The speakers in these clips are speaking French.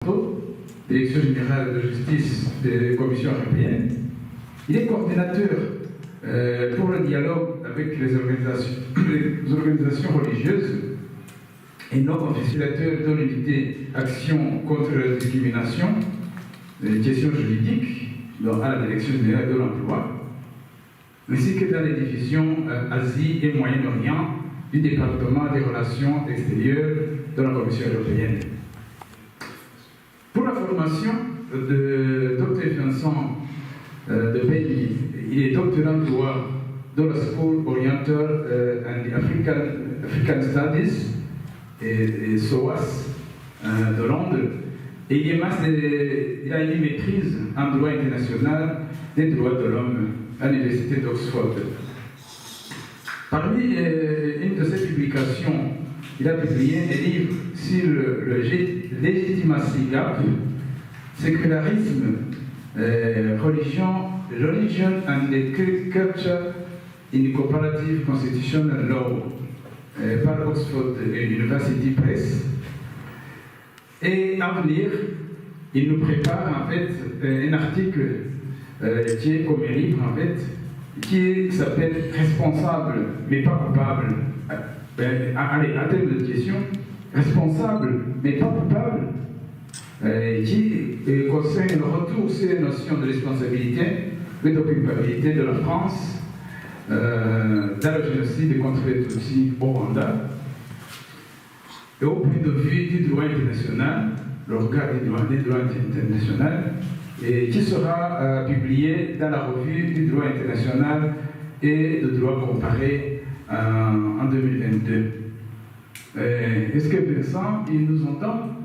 Direction générale de justice de la Commission européenne. Il est coordinateur pour le dialogue avec les organisations religieuses et non officiateur de l'unité Action contre la discrimination, les questions juridiques à la Direction générale de l'emploi, ainsi que dans les divisions Asie et Moyen-Orient du département des relations extérieures de la Commission européenne. Pour la formation de Dr Vincent de Belli, il est doctorant en droit de la School Oriental and African Studies et SOAS de Londres, et il a une maîtrise en droit international des droits de l'homme à l'Université d'Oxford. Parmi une de ses publications, il a publié un livre sur le Legitimacy Gap, sécularisme, religion and the culture in comparative constitutional law, par Oxford University Press. Et à venir, il nous prépare en fait un article qui est comme un livre en fait, qui s'appelle Responsable mais pas coupable. Allez, à terme de question, responsable mais pas coupable, qui concerne le retour sur les notions de responsabilité et de culpabilité de la France dans le génocide contre les Tutsis au Rwanda, et au point de vue du droit international, le regard des droits international, et qui sera publié dans la revue du droit international et de droit comparé en 2022. Est-ce que Vincent, il nous entend?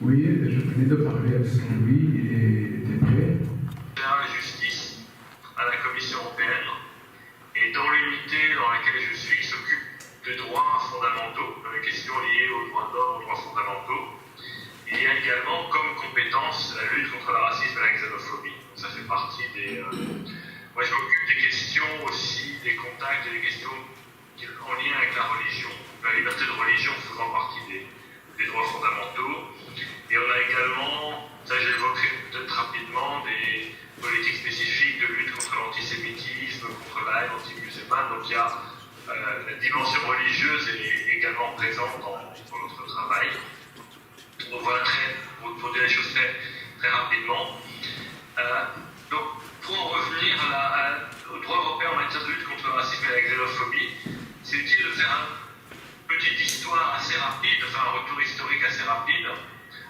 Oui, je venais de parler avec lui, il était prêt. La justice à la Commission européenne et dans l'unité dans laquelle je suis, qui s'occupe des droits fondamentaux, des questions liées aux droits de l'homme, aux droits fondamentaux. Il y a également comme compétence la lutte contre le racisme et la xénophobie. Donc ça fait partie des... Moi je m'occupe des questions aussi, des contacts et des questions en lien avec la religion. La liberté de religion faisant partie des droits fondamentaux. Et on a également, ça j'évoquerai peut-être rapidement, des politiques spécifiques de lutte contre l'antisémitisme, contre la haine anti-musulmane. Donc il y a la dimension religieuse est également présente dans notre travail. Donc voilà, pour dire les choses très rapidement. Donc pour en revenir au droit européen en matière de lutte contre le racisme et la xénophobie, c'est utile de faire une petite histoire assez rapide, de faire un retour historique assez rapide.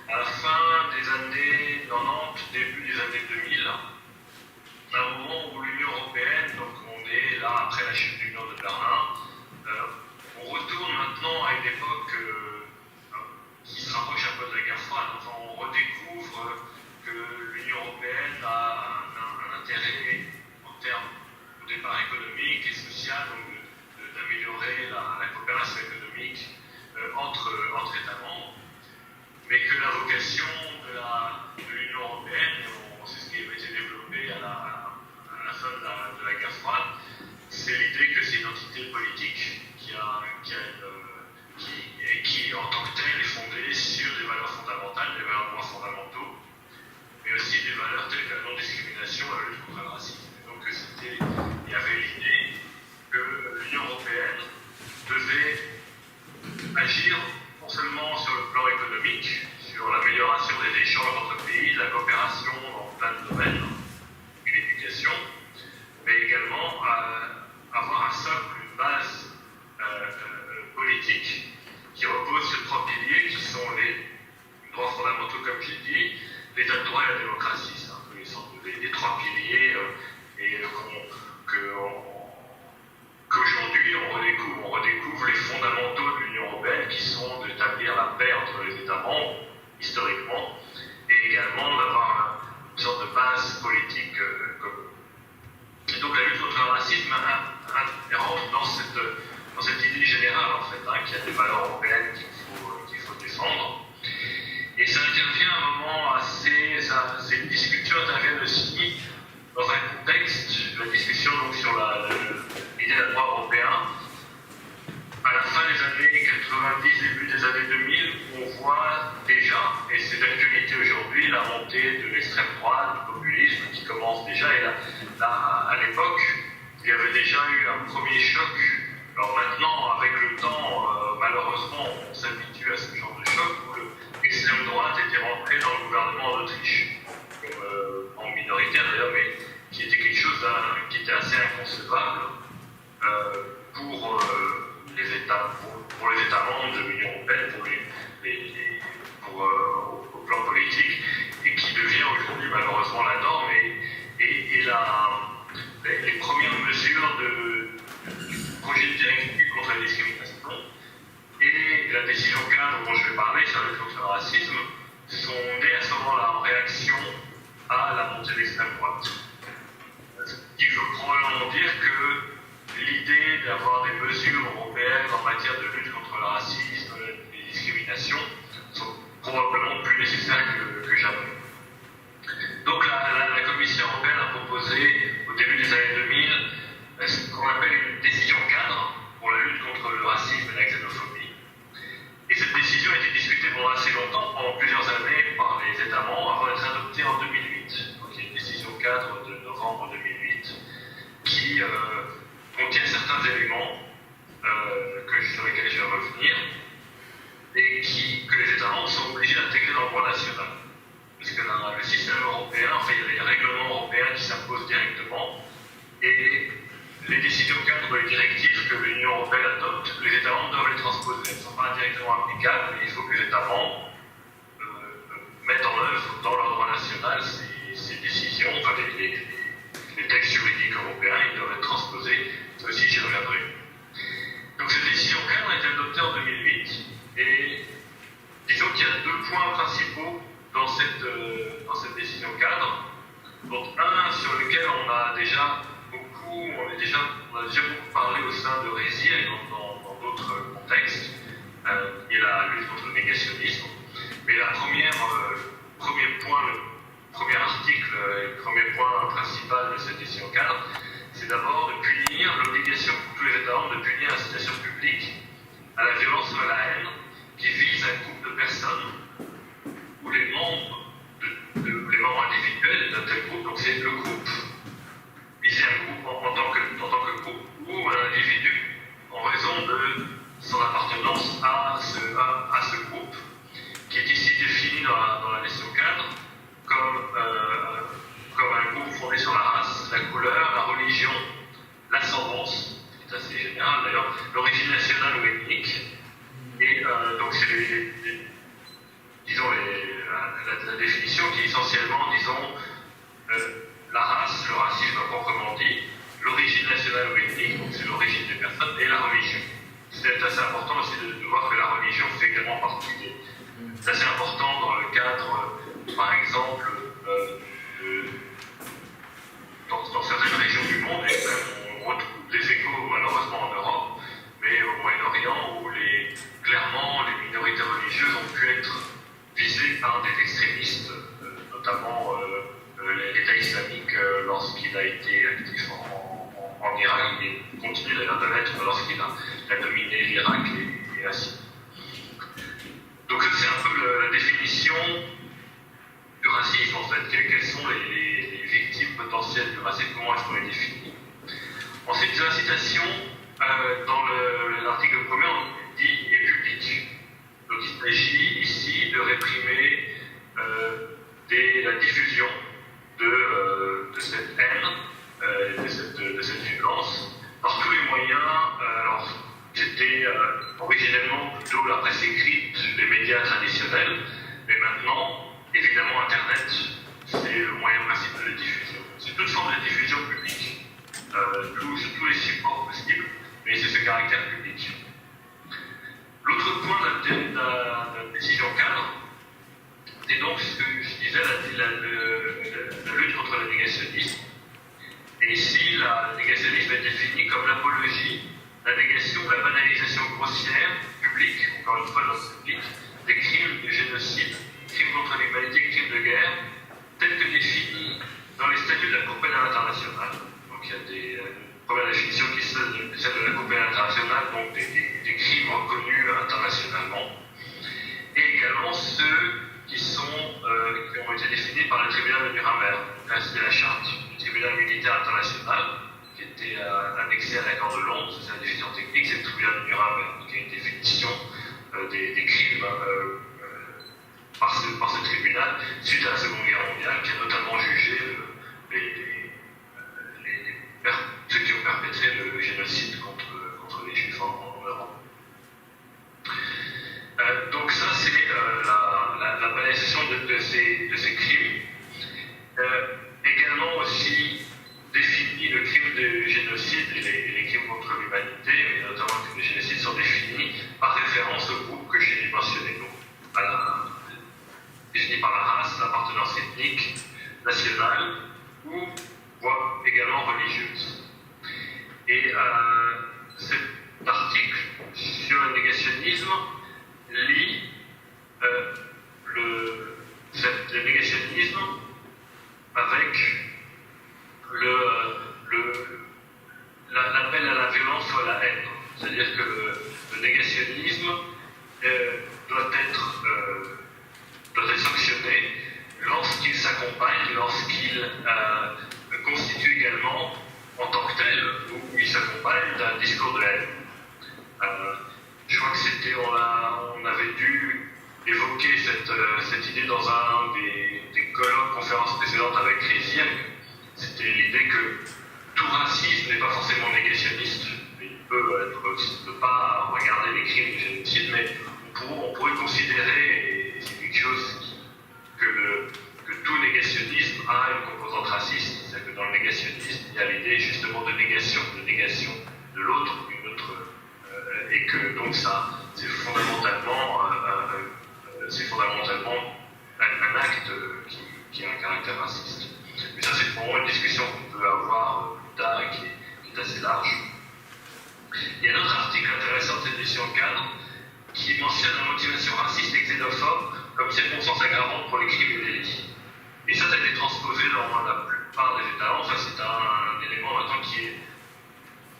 À la fin des années 90, début des années 2000, à un moment où l'Union européenne, donc on est là après la chute du mur de Berlin, on retourne maintenant à une époque qui se rapproche un peu de la guerre froide. Enfin, on redécouvre que l'Union européenne a un intérêt en termes au départ économique et social, donc d'améliorer la coopération économique entre États membres. Mais que la vocation de l'Union européenne, c'est ce qui avait été développé à la fin de la guerre froide, c'est l'idée que c'est une entité politique qui en tant que telle est fondée sur des valeurs fondamentales, des valeurs de droits fondamentaux, mais aussi des valeurs telles que la non-discrimination et la lutte contre le racisme. Et donc il y avait l'idée que l'Union européenne devait agir non seulement sur le plan économique, sur l'amélioration des échanges entre pays, la coopération dans plein de domaines, et l'éducation, mais également avoir un socle, une base politique qui repose sur trois piliers qui sont les droits fondamentaux, comme j'ai dit, l'état de droit et la démocratie. C'est un peu les trois piliers qu'aujourd'hui on redécouvre les fondamentaux de l'Union européenne qui sont d'établir la paix entre les États membres, historiquement, et également d'avoir une sorte de base politique commune. Et donc la lutte contre le racisme rentre dans cette idée générale en fait, qu'il y a des valeurs européennes qu'il faut défendre. Et ça intervient à un moment assez... Ces discussions interviennent aussi dans un contexte, la discussion 90, début des années 2000, on voit déjà, et c'est d'actualité aujourd'hui, la montée de l'extrême droite, du populisme qui commence déjà. Et là, à l'époque, il y avait déjà eu un premier choc. Alors maintenant, avec le temps, malheureusement, on s'habitue à ce genre de choc où l'extrême droite était rentrée dans le gouvernement d'Autriche, en minoritaire d'ailleurs, mais qui était quelque chose qui était assez inconcevable pour les États membres de l'Union européenne, au plan politique, et qui devient aujourd'hui malheureusement la norme. Et les premières mesures du projet de directive contre la discrimination et la décision cadre dont je vais parler sur la lutte contre le racisme sont nées à ce moment-là en réaction à la montée de l'extrême droite. Ce qui veut probablement dire que l'idée d'avoir des mesures européennes en matière de lutte contre le racisme et les discriminations sont probablement plus nécessaires que jamais. Donc la Commission européenne a proposé au début des années 2000 ce qu'on appelle une décision cadre pour la lutte contre le racisme et la xénophobie. Et cette décision a été discutée pendant assez longtemps, pendant plusieurs années, par les États membres avant d'être adoptée en 2008. Donc il y a une décision cadre de novembre 2008 qui contient certains éléments sur lesquels je vais revenir et que les États membres sont obligés d'intégrer dans le droit national. Parce que le système européen, enfin, il y a les règlements européens qui s'imposent directement et les décisions cadres et les directives que l'Union européenne adopte, les États membres doivent les transposer. Elles ne sont pas directement applicables, mais il faut que les États membres mettent en œuvre dans leur droit national ces décisions, enfin les textes juridiques européens, ils doivent être transposés. Ça aussi, j'y reviendrai. Donc cette décision cadre a été adoptée en 2008 et disons qu'il y a deux points principaux dans cette décision cadre. Donc un sur lequel on a déjà beaucoup parlé au sein de RESI et dans d'autres contextes, qui est la lutte contre le négationnisme. Mais le premier article et le premier point principal de cette décision cadre, c'est d'abord de punir l'obligation pour tous les États membres de punir l'incitation publique à la violence ou à la haine qui vise un groupe de personnes ou les membres individuels d'un tel groupe. Donc c'est le groupe, viser un groupe en tant que groupe ou un individu en raison de son appartenance à ce groupe qui est ici défini dans la décision cadre comme un groupe fondé sur la race, la couleur, la religion, l'ascendance, c'est assez général d'ailleurs, l'origine nationale ou ethnique, et donc c'est la définition qui est essentiellement, la race, le racisme proprement dit, l'origine nationale ou ethnique, donc c'est l'origine des personnes, et la religion. C'est assez important aussi de voir que la religion fait également partie c'est assez important dans le cadre, par exemple, dans certaines régions du monde, et on retrouve des échos malheureusement en Europe, mais au Moyen-Orient, où clairement les minorités religieuses ont pu être visées par des extrémistes, notamment l'État islamique lorsqu'il a été actif en Irak, et continue d'ailleurs de l'être lorsqu'il a dominé l'Irak et la Syrie. Donc c'est un peu la définition du racisme en fait. Quelles sont les victimes potentielles du racisme, comment est-ce qu'on les définit? Ensuite, l'incitation, dans l'article 1er, on dit est publique. Donc il s'agit ici de réprimer la diffusion de cette haine, de cette violence, par tous les moyens. Alors, c'était originellement plutôt la presse écrite, les médias traditionnels, mais maintenant, évidemment, Internet, c'est le moyen principal de diffusion. C'est toute forme de diffusion publique, sur tous les supports possibles, mais c'est ce caractère public. L'autre point de la décision cadre, c'est donc ce que je disais, la lutte contre le négationnisme. Et ici, le négationnisme est défini comme l'apologie, la négation, la banalisation grossière, publique, encore une fois dans ce public, des crimes de génocide, crimes contre l'humanité, crimes de guerre, tels que définis dans les statuts de la Cour pénale internationale. Donc il y a une première définition qui est celle de la Cour pénale internationale, donc des crimes reconnus internationalement, et également ceux qui ont été définis par le tribunal de Nuremberg. Là, c'était la charte du tribunal militaire international, qui était annexée à l'accord de Londres, c'est la définition technique, c'est le tribunal de Nuremberg, qui a une définition des crimes par ce tribunal, suite à la Seconde Guerre mondiale, qui a notamment jugé ceux qui ont perpétré le génocide contre les Juifs en Europe. Donc ça, c'est la banalisation de ces crimes. Également aussi défini le crime de génocide et les crimes contre l'humanité, mais notamment le crime de génocide, sont définis par référence au groupe que j'ai mentionné, donc définis par la race, l'appartenance ethnique, nationale ou voire également religieuse. Et cet article sur le négationnisme lie le négationnisme avec l'appel à la violence ou à la haine. C'est-à-dire que le négationnisme doit être sanctionné lorsqu'il s'accompagne, lorsqu'il constitue également, en tant que tel, ou il s'accompagne d'un discours de haine. Je crois que on avait dû évoquer cette idée dans un des conférences précédentes avec Rézir. C'était l'idée que tout racisme n'est pas forcément négationniste. Il ne peut pas regarder les crimes du génocide, mais on pourrait considérer, et c'est quelque chose que tout négationnisme a une composante raciste. C'est-à-dire que dans le négationnisme, il y a l'idée justement de négation de l'autre, d'une autre, et que donc ça, c'est fondamentalement un acte qui a un caractère raciste. Mais ça, c'est pour moi une discussion qu'on peut avoir plus tard et qui est assez large. Il y a un autre article intéressant de cette édition cadre qui mentionne la motivation raciste et xénophobe comme circonstance aggravante pour les crimes et délits. Et ça a été transposé dans la plupart des États. Enfin, c'est un élément maintenant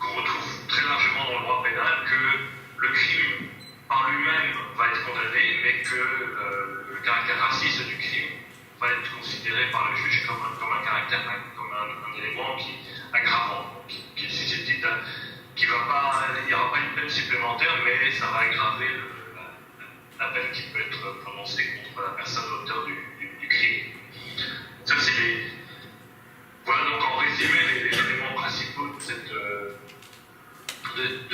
qu'on retrouve très largement dans le droit pénal, que le crime par lui-même va être condamné, mais que le caractère raciste du crime va être considéré par le juge comme un élément aggravant, qui est susceptible il n'y aura pas une peine supplémentaire, mais ça va aggraver la peine qui peut être prononcée contre la personne auteur du crime. Ça, voilà donc en résumé les éléments principaux de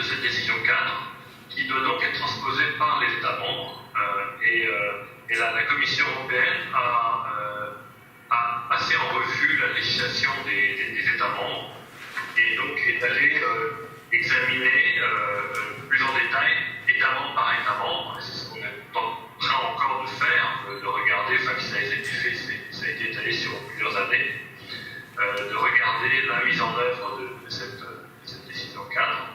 cette décision cadre, qui doit donc être transposée par les États membres. Et la Commission européenne a passé en revue la législation des États membres et donc est allée examiner plus en détail, État membre par État membre. C'est ce qu'on est en train encore de faire, de regarder, enfin ça a été fait, ça a été étalé sur plusieurs années, de regarder la mise en œuvre de cette décision cadre.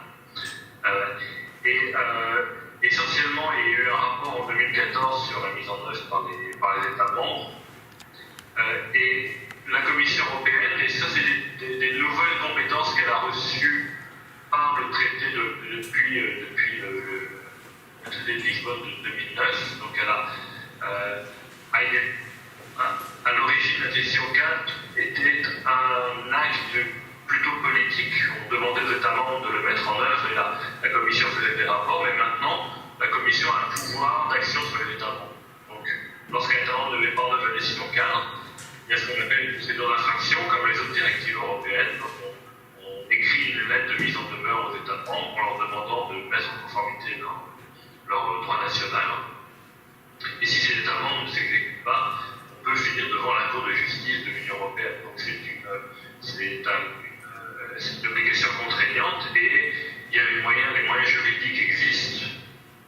Essentiellement, il y a eu un rapport en 2014 sur la mise en œuvre par les États membres. Et la Commission européenne, et ça c'est des nouvelles compétences qu'elle a reçues par le traité depuis le traité de Lisbonne de 2009. Donc à l'origine, la décision 4 était un acte plutôt politique. On demandait aux États membres de le mettre en œuvre et la Commission faisait des rapports, mais maintenant, la Commission a un pouvoir d'action sur les États membres. Donc, lorsqu'un État membre ne met pas en œuvre la décision cadre, il y a ce qu'on appelle une procédure d'infraction, comme les autres directives européennes. Donc, on écrit une lettre de mise en demeure aux États membres en leur demandant de mettre en conformité leur droit national. Et si ces États membres ne s'exécutent pas, on peut finir devant la Cour de justice de l'Union européenne. Donc c'est une obligation contraignante et il y a les moyens juridiques existent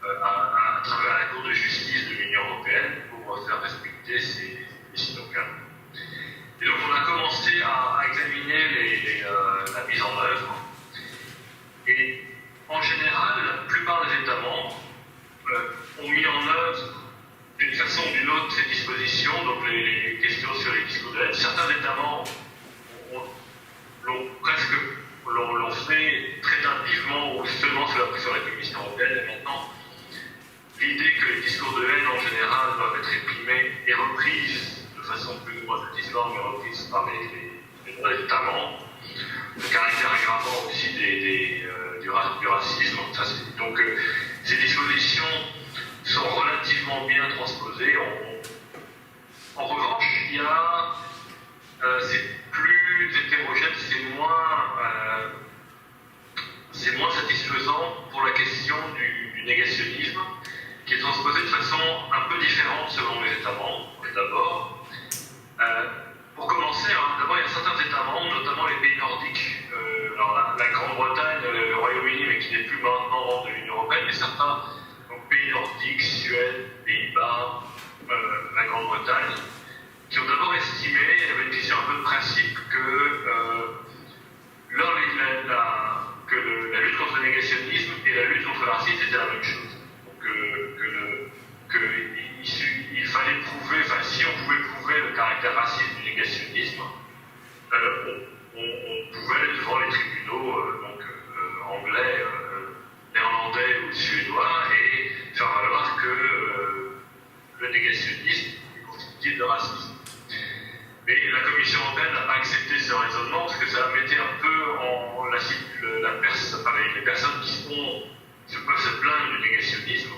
à travers la Cour de justice de l'Union européenne pour faire respecter ces décisions cadres. Et donc on a commencé à examiner la mise en œuvre. Et en général, la plupart des États membres ont mis en œuvre d'une façon ou d'une autre ces dispositions, donc les questions sur les discours de haine. Certains États membres l'ont presque l'ont fait très tardivement ou seulement sous la pression de la Commission européenne. Et maintenant, l'idée que les discours de haine en général doivent être réprimés et reprises de façon plus ou moins satisfaisante, mais reprises par les États membres. Le caractère aggravant aussi du racisme. Donc ces dispositions sont relativement bien transposées. En revanche, c'est plus hétérogène, c'est moins satisfaisant pour la question du négationnisme, qui est transposé de façon un peu différente selon les États membres, d'abord. Pour commencer, d'abord, il y a certains États membres, notamment les pays nordiques, alors la Grande-Bretagne, le Royaume-Uni, mais qui n'est plus maintenant membre de l'Union européenne, mais certains pays nordiques, Suède, Pays-Bas, la Grande-Bretagne, qui ont d'abord estimé, il y avait une question un peu de principe, que la lutte contre le négationnisme et la lutte contre le racisme étaient la même chose. Donc, il fallait prouver, si on pouvait prouver le caractère raciste du négationnisme, on pouvait aller devant les tribunaux anglais, néerlandais ou suédois et faire valoir que le négationnisme est constitué de racisme. Mais la Commission européenne n'a pas accepté ce raisonnement parce que ça mettait un peu en les personnes qui peuvent se plaindre du négationnisme.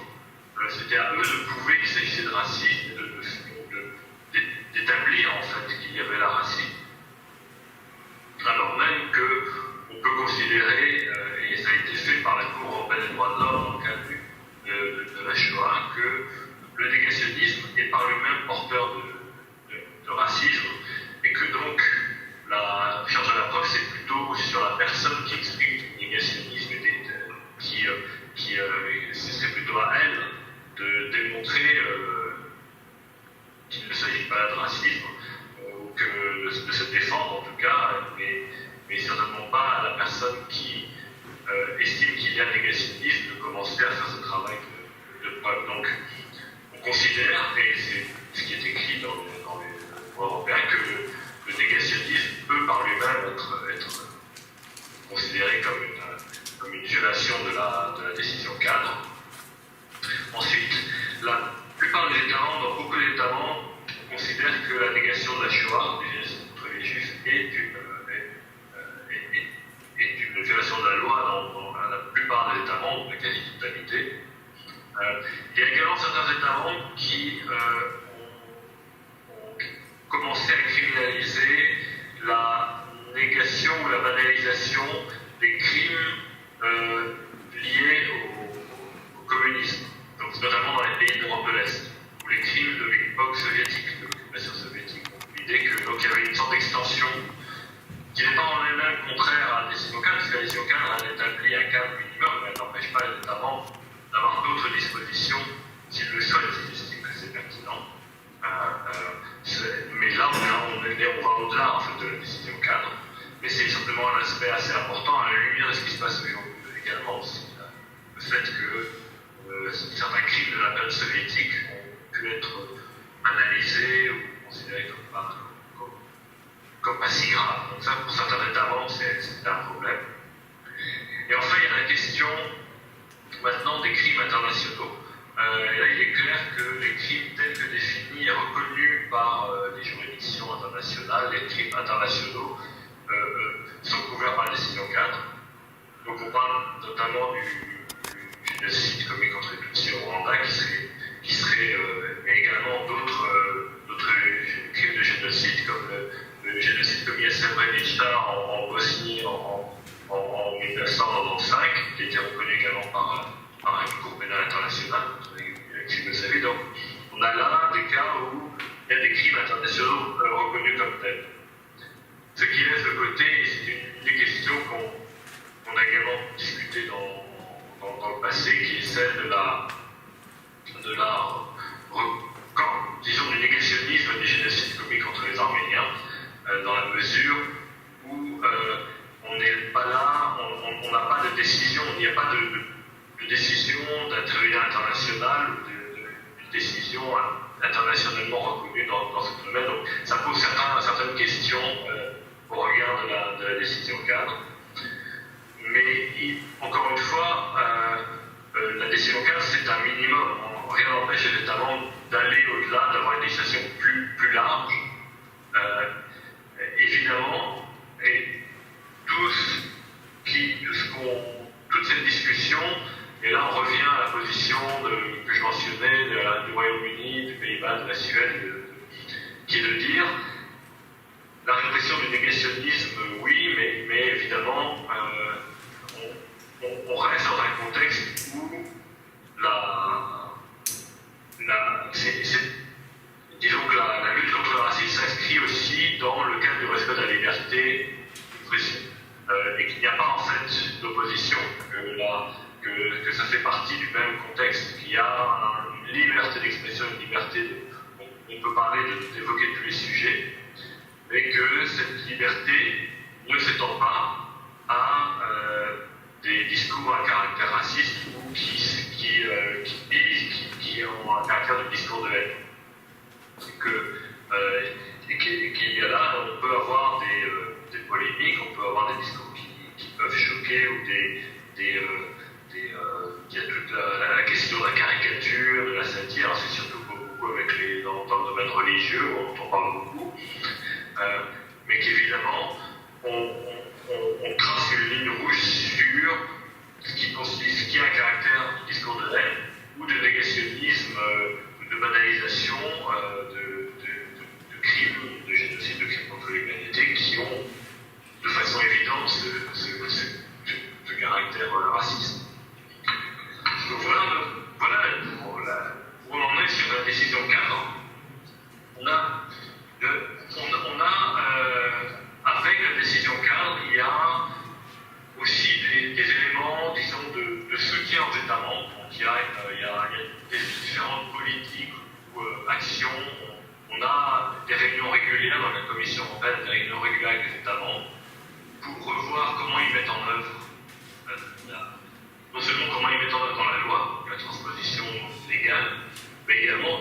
C'était à eux de prouver qu'il s'agissait de racisme et d'établir en fait qu'il y avait la racisme. Alors même qu'on peut considérer, et ça a été fait par la Cour européenne des droits de l'homme dans le cadre de la Shoah, que le négationnisme est par lui-même porteur de racisme, et que donc la charge de la preuve c'est plutôt sur la personne qui explique le négationnisme ce serait plutôt à elle de démontrer qu'il ne s'agit pas de racisme, ou de se défendre en tout cas, mais certainement pas à la personne qui estime qu'il y a négationnisme de commencer à faire ce travail de preuve. Donc on considère, et c'est ce qui est écrit dans les droits européens, que le négationnisme peut par lui-même être considéré comme une violation de la décision cadre. Ensuite, la plupart des États membres, dans beaucoup d'États membres, on considère que la négation de la Shoah, du génocide contre les Juifs, est une violation de la loi dans la plupart des États membres, la quasi-totalité. Il y a également certains États membres qui ont commencé à criminaliser la négation ou la banalisation des crimes liés au communisme, donc notamment dans les pays d'Europe de l'Est, ou les crimes de l'époque soviétique, de l'occupation soviétique. L'idée qu'il y avait une sorte d'extension qui n'est pas en elle-même contraire à la décision cadre, parce que la décision cadre a établi un cadre minimum, mais elle n'empêche pas les États membres d'avoir d'autres dispositions s'ils le souhaitent, s'ils estiment que c'est pertinent. Mais là, on va au-delà en fait, de la décision cadre, mais c'est simplement un aspect assez important à la lumière de ce qui se passe aujourd'hui également aussi. Le fait que certains crimes de la période soviétique ont pu être analysés ou considérés comme pas si graves. Donc ça, pour certains États membres, c'est un problème. Et enfin, il y a la question maintenant des crimes internationaux. Et là, il est clair que les crimes tels que définis et reconnus par les juridictions internationales, les crimes internationaux, sont couverts par la décision cadre. Donc on parle notamment du génocide commis contre les Tutsis au Rwanda, qui serait mais également d'autres crimes de génocide, comme le génocide commis à Srebrenica en Bosnie en 1995, qui a été reconnu également par une Cour pénale internationale, qui vous savez. Donc, on a là des cas où il y a des crimes internationaux reconnus comme tels. Ce qui laisse de côté, et c'est une des questions qu'on a également discuté dans le passé, qui est celle disons, du négationnisme des génocides commis contre les Arméniens, dans la mesure où on n'est pas là, on n'a pas de décision, il n'y a pas de décision d'un tribunal international ou de décision internationalement reconnue dans ce domaine. Donc ça pose certaines questions au regard de la décision cadre. encore une fois, la décision cadre, c'est un minimum. Rien n'empêche les États membres d'aller au-delà, d'avoir une législation plus large. Évidemment, et toute cette discussion, et là on revient à la position que je mentionnais du Royaume-Uni, du Pays-Bas, de la Suède, qui est de dire la répression du négationnisme, oui, mais évidemment, on reste dans un contexte où disons que la lutte contre le racisme s'inscrit aussi dans le cadre du respect de la liberté d'expression. Et qu'il n'y a pas en fait d'opposition, que ça fait partie du même contexte, qu'il y a une liberté d'expression, une liberté on peut parler d'évoquer tous les sujets, mais que cette liberté ne s'étend pas à des discours à caractère raciste ou qui ont un caractère de discours de haine. Qu'il y a là, on peut avoir des polémiques, on peut avoir des discours qui peuvent choquer ou il y a toute la question de la caricature, de la satire, c'est surtout beaucoup avec dans le domaine religieux, on parle beaucoup, mais qu'évidemment, on trace une ligne rouge sur ce qui a un caractère de discours de haine ou de négationnisme, de banalisation, de crimes, de génocide, de crimes contre l'humanité qui ont de façon évidente ce caractère raciste. Donc voilà où on en est sur la décision cadre. Avec la décision cadre, il y a aussi des éléments, disons, de soutien aux États membres. Donc il y a des différentes politiques ou actions. On a des réunions régulières dans la Commission européenne, des réunions régulières avec les États membres, pour revoir comment ils mettent en œuvre, non seulement comment ils mettent en œuvre dans la loi, la transposition légale, mais également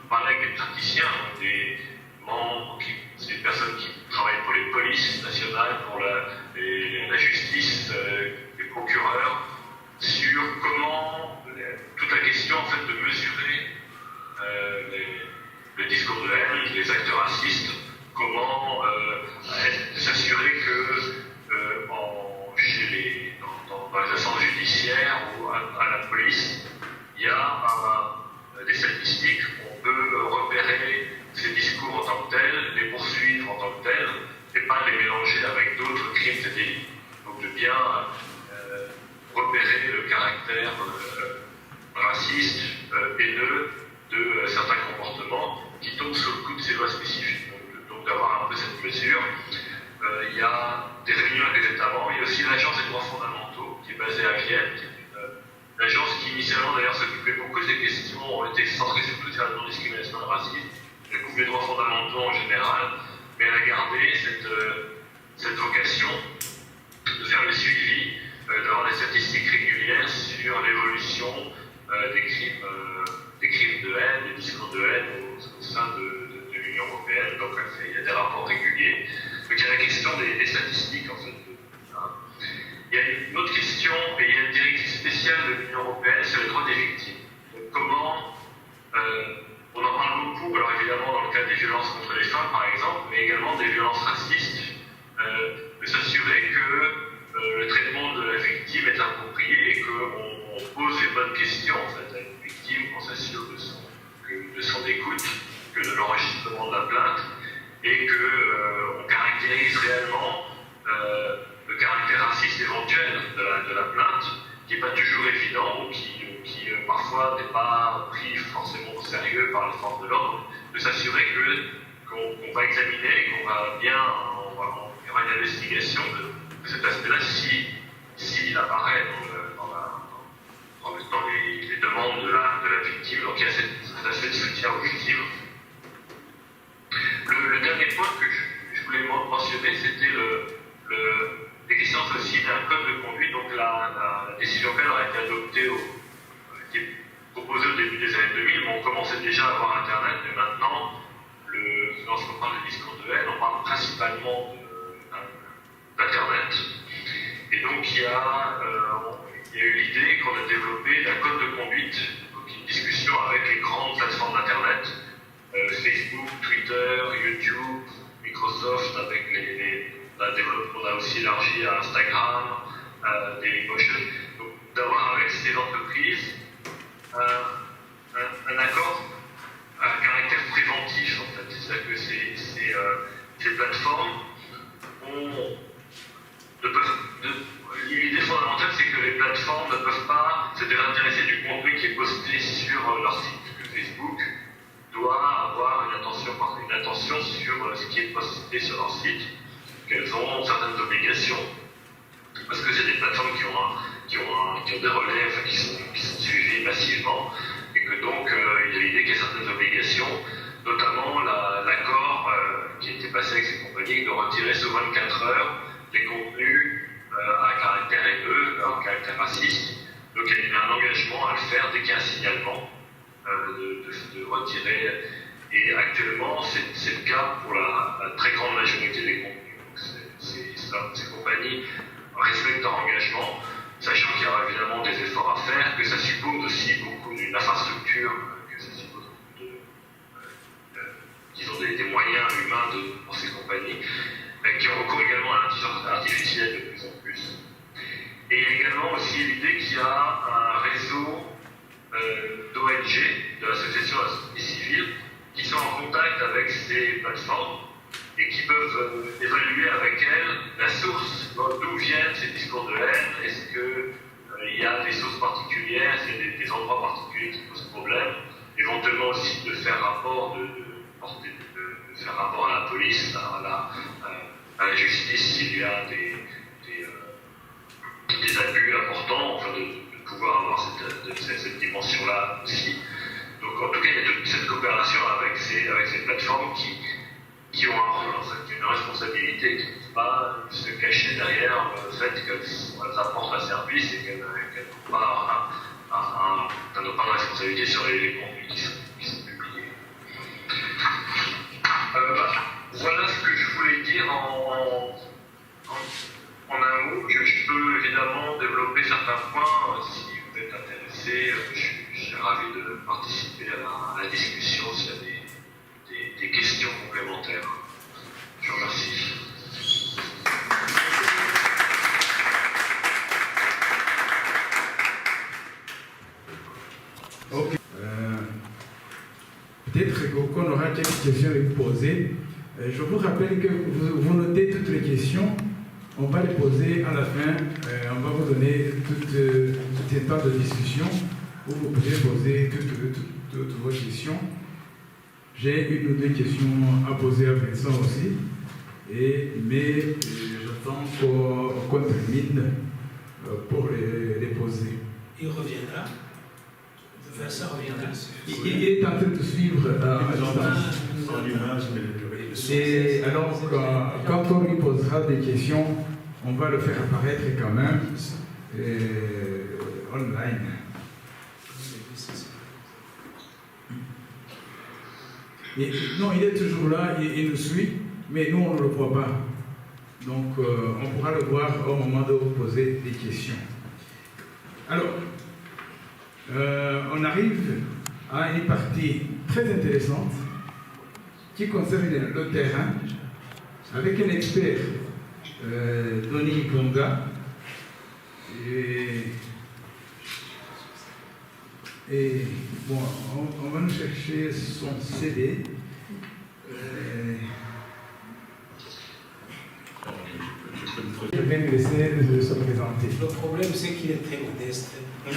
parler avec des praticiens, des membres, des personnes qui travaillent pour les polices nationales, pour la justice, les procureurs, sur comment toute la question en fait de mesurer le discours de haine, les actes racistes, comment s'assurer que dans les instances judiciaires ou à la police, il y a des statistiques, on peut repérer ces discours en tant que tels, les poursuivre en tant que tels, et pas les mélanger avec d'autres crimes et délits. Donc de bien repérer le caractère raciste, haineux de certains comportements qui tombent sous le coup de ces lois spécifiques. Donc d'avoir un peu cette mesure. Il y a des réunions avec les États membres, il y a aussi l'Agence des droits fondamentaux qui est basée à Vienne, qui est une agence qui initialement d'ailleurs s'occupait beaucoup de ces questions, ont été centrées surtout sur la non-discrimination et le racisme, elle couvre les droits fondamentaux en général, mais elle a gardé cette vocation de faire le suivi, d'avoir des statistiques régulières sur l'évolution des crimes de haine, des discours de haine au sein de l'Union européenne. Donc il y a des rapports réguliers. Donc il y a la question des statistiques en fait. Il y a une autre question, et il y a une directive spéciale de l'Union européenne sur les droits des victimes. Donc comment on en parle beaucoup, alors évidemment dans le cadre des violences contre les femmes par exemple, mais également des violences racistes, de s'assurer que le traitement de la victime est approprié et qu'on pose les bonnes questions en fait, à une victime, qu'on s'assure de son écoute, que de l'enregistrement de la plainte, et qu'on caractérise réellement le caractère raciste éventuel de la plainte, qui n'est pas toujours évident ou qui parfois n'est pas pris forcément au sérieux par les forces de l'ordre, de s'assurer qu'on va examiner, qu'on va bien, il y aura une investigation de cet aspect-là s'il apparaît dans les demandes de la victime. Donc il y a cet aspect de soutien aux victimes. Le dernier point que je voulais mentionner, c'était l'existence aussi d'un code de conduite. Donc la décision cadre a été adoptée, qui est proposée au début des années 2000, mais on commençait déjà à avoir Internet, mais maintenant, lorsqu'on parle de discours de haine, on parle principalement d'Internet. Et donc il y a eu l'idée qu'on a développé d'un code de conduite, donc une discussion avec les grandes plateformes d'Internet, Facebook, Twitter, YouTube, Microsoft, avec on a aussi élargi à Instagram, Dailymotion. Donc d'avoir avec ces entreprises un accord à caractère préventif, en fait. C'est-à-dire que ces plateformes l'idée fondamentale, c'est que les plateformes ne peuvent pas se désintéresser du contenu qui est posté sur leur site. Que Facebook doit avoir une attention sur ce qui est posté sur leur site, qu'elles ont certaines obligations. Parce que c'est des plateformes qui ont des relais, enfin, qui sont suivis massivement, et que donc il y a l'idée qu'il y a certaines obligations, notamment l'accord qui était passé avec ces compagnies de retirer sous 24 heures les contenus à caractère haineux, à caractère raciste. Donc il y a un engagement à le faire dès qu'il y a un signalement, de retirer. Et actuellement, c'est le cas pour la très grande majorité des contenus. Donc ces compagnies respectent leur engagement, sachant qu'il y aura évidemment des efforts à faire, que ça suppose aussi beaucoup d'une infrastructure, que ça suppose disons des moyens humains pour ces compagnies, qui ont recours également à l'intelligence artificielle de plus en plus. Et il y a également aussi l'idée qu'il y a un réseau d'ONG, de l'association de la société civile, qui sont en contact avec ces plateformes et qui peuvent évaluer avec elles la source, d'où viennent ces discours de haine. Est-ce qu'il y a des sources particulières, est-ce qu'il y a des endroits particuliers qui posent problème, éventuellement aussi de faire rapport, de faire rapport à la police, à la justice s'il y a des abus importants, enfin de pouvoir avoir cette dimension-là aussi. Donc en tout cas, il y a cette coopération avec ces plateformes qui ont un rôle, en fait, une responsabilité, qui ne peuvent pas se cacher derrière le fait qu'elles apportent un service et qu'elles n'ont pas de responsabilité sur les contenus qui sont publiés. Voilà ce que je voulais dire en un mot. Je peux évidemment développer certains points si vous êtes intéressé. Je suis ravi de participer à la discussion s'il y a des questions complémentaires. Je vous remercie. Ok. Peut-être qu'on aura quelques questions à vous poser. Je vous rappelle que vous notez toutes les questions. On va les poser à la fin. On va vous donner tout un temps de discussion où vous pouvez poser toutes vos questions. J'ai une ou deux questions à poser à Vincent aussi. Mais j'attends qu'on termine pour les poser. Il reviendra. Vincent reviendra. Il est en train de suivre à distance. Et alors, quand on lui posera des questions, on va le faire apparaître quand même online. Non, il est toujours là, il nous suit, mais nous, on ne le voit pas. Donc, on pourra le voir au moment de vous poser des questions. Alors, on arrive à une partie très intéressante qui concerne le terrain, avec un expert, Denis Ponga. Et bon, on va nous chercher son CD. Je vais lui laisser se présenter. Le problème, c'est qu'il est très modeste. Quand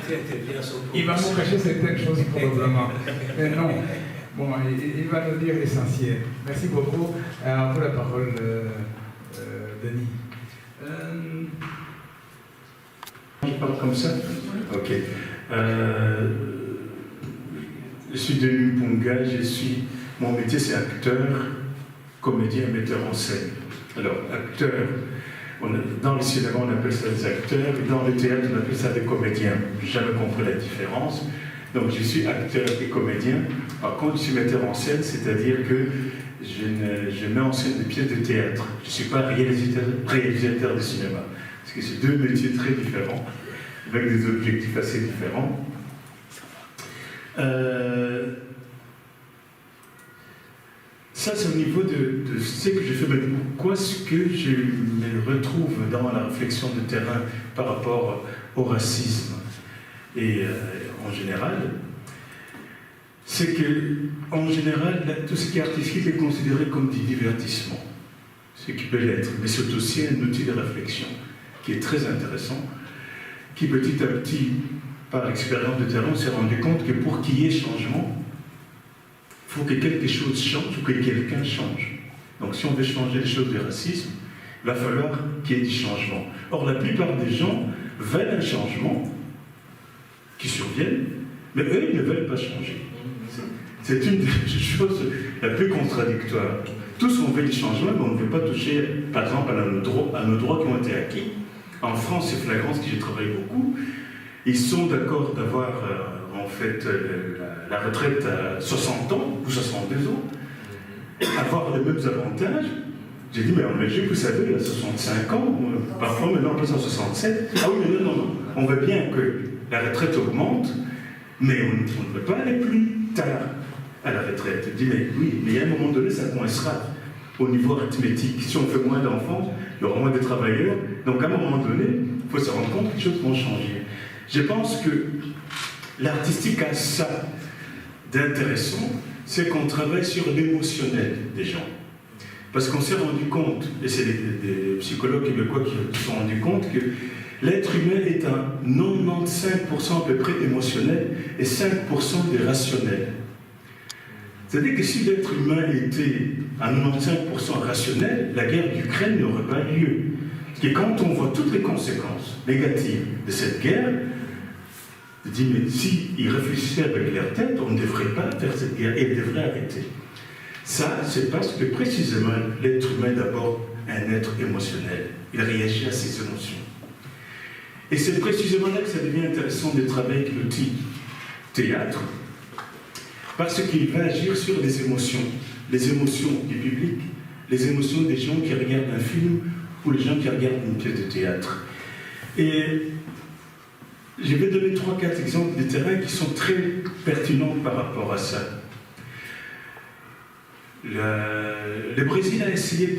il intervient sur le Il va nous cacher certaines choses probablement. Mais non. Bon, il va nous dire l'essentiel. Merci beaucoup. Pour la parole, Denis. Je parle comme ça? Ok. Je suis Denis Mpunga. Mon métier, c'est acteur, comédien, metteur en scène. Alors, acteur, dans le cinéma, on appelle ça des acteurs, et dans le théâtre, on appelle ça des comédiens. Je n'ai jamais compris la différence. Donc, je suis acteur et comédien. Par contre, je suis metteur en scène, c'est-à-dire que je mets en scène des pièces de théâtre. Je ne suis pas réalisateur de cinéma. parce que c'est deux métiers très différents, avec des objectifs assez différents. Ça, c'est au niveau de ce que j'ai fait. Mais pourquoi est-ce que je me retrouve dans la réflexion de terrain par rapport au racisme et en général, c'est que, en général, tout ce qui est artistique est considéré comme du divertissement, ce qui peut l'être, mais c'est aussi un outil de réflexion qui est très intéressant, qui petit à petit, par expérience de terrain, on s'est rendu compte que pour qu'il y ait changement, il faut que quelque chose change ou que quelqu'un change. Donc si on veut changer les choses du racisme, il va falloir qu'il y ait du changement. Or, la plupart des gens veulent un changement qui survienne, mais eux, ils ne veulent pas changer. C'est une des choses la plus contradictoire. Tous on veut du changement, mais on ne veut pas toucher, par exemple, à nos droits qui ont été acquis. En France, c'est flagrant, parce que j'ai travaillé beaucoup. Ils sont d'accord d'avoir, en fait, la retraite à 60 ans ou 62 ans, avoir les mêmes avantages. J'ai dit, mais en Belgique, vous savez, il y a 65 ans, parfois maintenant on passe à 67. Ah oui, mais non, on veut bien que la retraite augmente, mais on ne veut pas aller plus tard à la retraite. Je dis, mais oui, mais à un moment donné, ça coincera au niveau arithmétique. Si on fait moins d'enfants, il y aura moins de travailleurs. Donc à un moment donné, il faut se rendre compte que les choses vont changer. Je pense que l'artistique a ça d'intéressant, c'est qu'on travaille sur l'émotionnel des gens. Parce qu'on s'est rendu compte, et c'est des psychologues québécois qui se sont rendus compte que l'être humain est à 95% à peu près émotionnel et 5% des rationnels. C'est-à-dire que si l'être humain était à 95% rationnel, la guerre d'Ukraine n'aurait pas lieu. Et quand on voit toutes les conséquences négatives de cette guerre, on dit, mais s'ils réfléchissaient avec leur tête, on ne devrait pas faire cette guerre, et ils devraient arrêter. Ça, c'est parce que précisément, l'être humain est d'abord un être émotionnel. Il réagit à ses émotions. Et c'est précisément là que ça devient intéressant de travailler avec l'outil théâtre, parce qu'il va agir sur les émotions du public, les émotions des gens qui regardent un film ou les gens qui regardent une pièce de théâtre. Et je vais donner 3-4 exemples de terrains qui sont très pertinents par rapport à ça. Le Brésil a essayé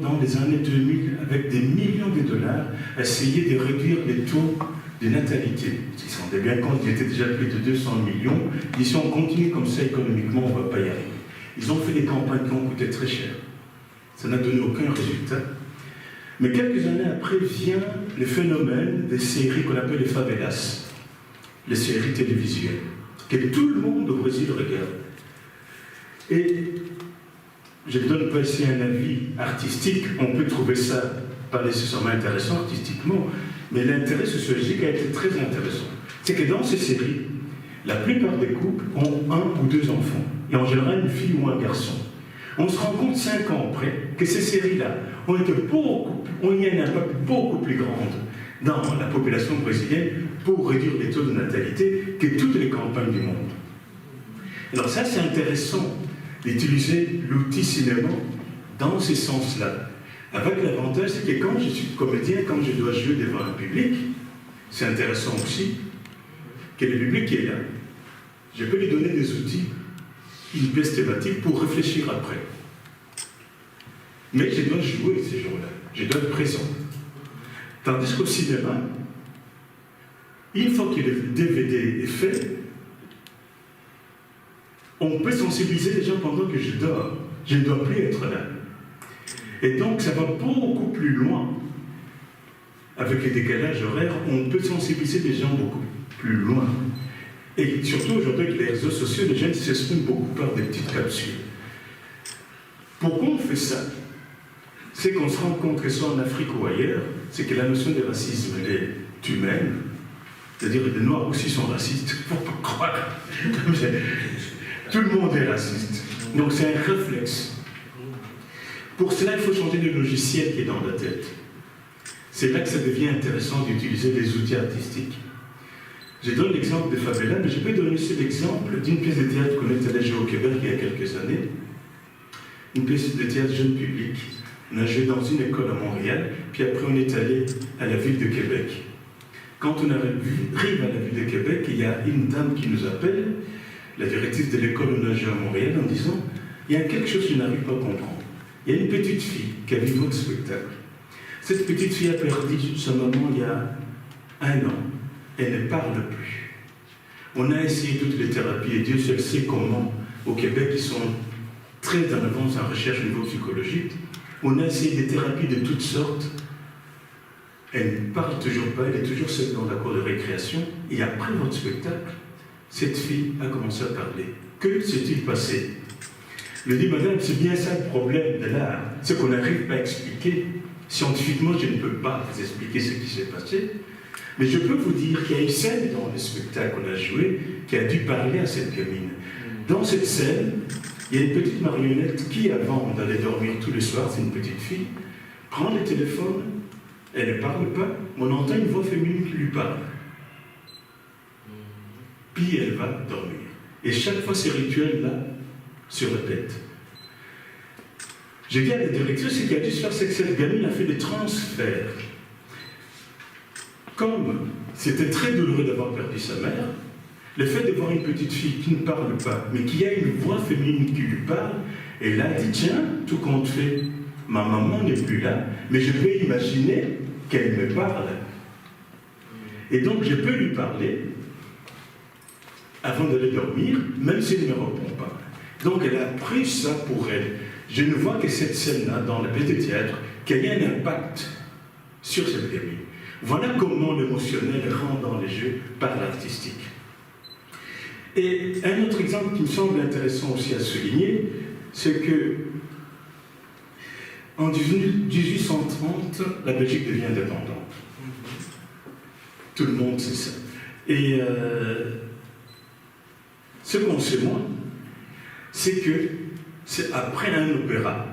dans les années 2000, avec des millions de dollars, essayer de réduire les taux de natalité. Ils se rendaient bien compte qu'il était déjà plus de 200 millions. Ils disent, si on continue comme ça économiquement, on ne va pas y arriver. Ils ont fait des campagnes qui ont coûté très cher. Ça n'a donné aucun résultat. Mais quelques années après vient le phénomène des séries qu'on appelle les favelas, les séries télévisuelles, que tout le monde au Brésil regarde. Et je ne donne pas ici un avis artistique, on peut trouver ça pas nécessairement intéressant artistiquement, mais l'intérêt sociologique a été très intéressant. C'est que dans ces séries, la plupart des couples ont 1 ou 2 enfants, et en général une fille ou un garçon. On se rend compte 5 ans après que ces séries-là ont eu un impact beaucoup plus grand dans la population brésilienne pour réduire les taux de natalité que toutes les campagnes du monde. Alors ça, c'est intéressant d'utiliser l'outil cinéma dans ce sens-là. Avec l'avantage, c'est que quand je suis comédien, quand je dois jouer devant un public, c'est intéressant aussi que le public est là. Je peux lui donner des outils, une pièce thématique pour réfléchir après. Mais je dois jouer ces jours-là, je dois être présent. Tandis qu'au cinéma, une fois que le DVD est fait, on peut sensibiliser les gens pendant que je dors. Je ne dois plus être là. Et donc, ça va beaucoup plus loin. Avec les décalages horaires, on peut sensibiliser les gens beaucoup plus loin. Et surtout, aujourd'hui, avec les réseaux sociaux, les gens s'expriment beaucoup par des petites capsules. Pourquoi on fait ça? C'est qu'on se rend compte que soit en Afrique ou ailleurs, c'est que la notion de racisme, elle est humaine. C'est-à-dire que les Noirs aussi sont racistes. Il ne faut pas croire. Tout le monde est raciste. Donc c'est un réflexe. Pour cela, il faut changer le logiciel qui est dans la tête. C'est là que ça devient intéressant d'utiliser des outils artistiques. Je donne l'exemple des favelas, mais je peux donner aussi l'exemple d'une pièce de théâtre qu'on est allé jouer au Québec il y a quelques années. Une pièce de théâtre jeune public, On a joué dans une école à Montréal, puis après on est allé à la ville de Québec. Quand on arrive à la ville de Québec, il y a une dame qui nous appelle, la directrice de l'école où on a joué à Montréal, en disant « Il y a quelque chose que je n'arrive pas à comprendre. Il y a une petite fille qui a vu votre spectacle. Cette petite fille a perdu sa maman il y a 1 an. Elle ne parle plus. On a essayé toutes les thérapies, et Dieu seul sait comment, au Québec, ils sont très en avance en recherche au niveau psychologique. On a essayé des thérapies de toutes sortes. Elle ne parle toujours pas, elle est toujours seule dans la cour de récréation. Et après votre spectacle, cette fille a commencé à parler. Que s'est-il passé? Je lui dis, madame, c'est bien ça le problème de l'art. C'est qu'on n'arrive pas à expliquer. Scientifiquement, je ne peux pas vous expliquer ce qui s'est passé. Mais je peux vous dire qu'il y a une scène dans le spectacle qu'on a joué qui a dû parler à cette gamine. Dans cette scène, il y a une petite marionnette qui, avant d'aller dormir tous les soirs, c'est une petite fille, prend le téléphone, elle ne parle pas, on entend une voix féminine qui lui parle. Puis elle va dormir. Et chaque fois, ces rituels-là se répètent. Je dis à la directrice, ce qui a dû se faire, c'est que cette gamine a fait des transferts. Comme c'était très douloureux d'avoir perdu sa mère, le fait de voir une petite fille qui ne parle pas, mais qui a une voix féminine qui lui parle, elle a dit, tiens, tout compte fait, ma maman n'est plus là, mais je peux imaginer qu'elle me parle. Et donc je peux lui parler avant d'aller dormir, même si elle ne me répond pas. Donc elle a pris ça pour elle. Je ne vois que cette scène-là, dans la pièce de théâtre, qui a eu un impact sur cette gamine. Voilà comment l'émotionnel rentre dans les jeux par l'artistique. Et un autre exemple qui me semble intéressant aussi à souligner, c'est que en 1830, la Belgique devient indépendante. Tout le monde sait ça. Et ce qu'on sait moins, c'est que c'est après un opéra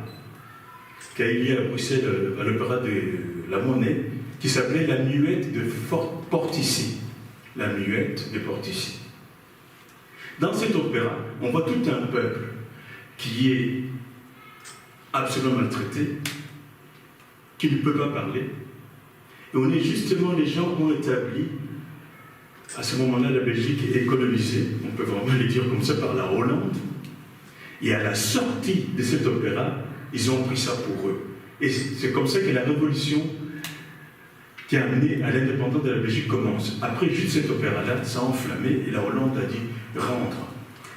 qui a eu lieu à Bruxelles, à l'opéra de la Monnaie, qui s'appelait La Muette de Portici. La Muette de Portici. Dans cet opéra, on voit tout un peuple qui est absolument maltraité, qui ne peut pas parler. Et on est justement, les gens ont établi, à ce moment-là, la Belgique est colonisée, on peut vraiment le dire comme ça, par la Hollande. Et à la sortie de cet opéra, ils ont pris ça pour eux. Et c'est comme ça que la révolution qui a amené à l'indépendance de la Belgique commence. Après juste cet opéra-là, ça a enflammé et la Hollande a dit « rendre ».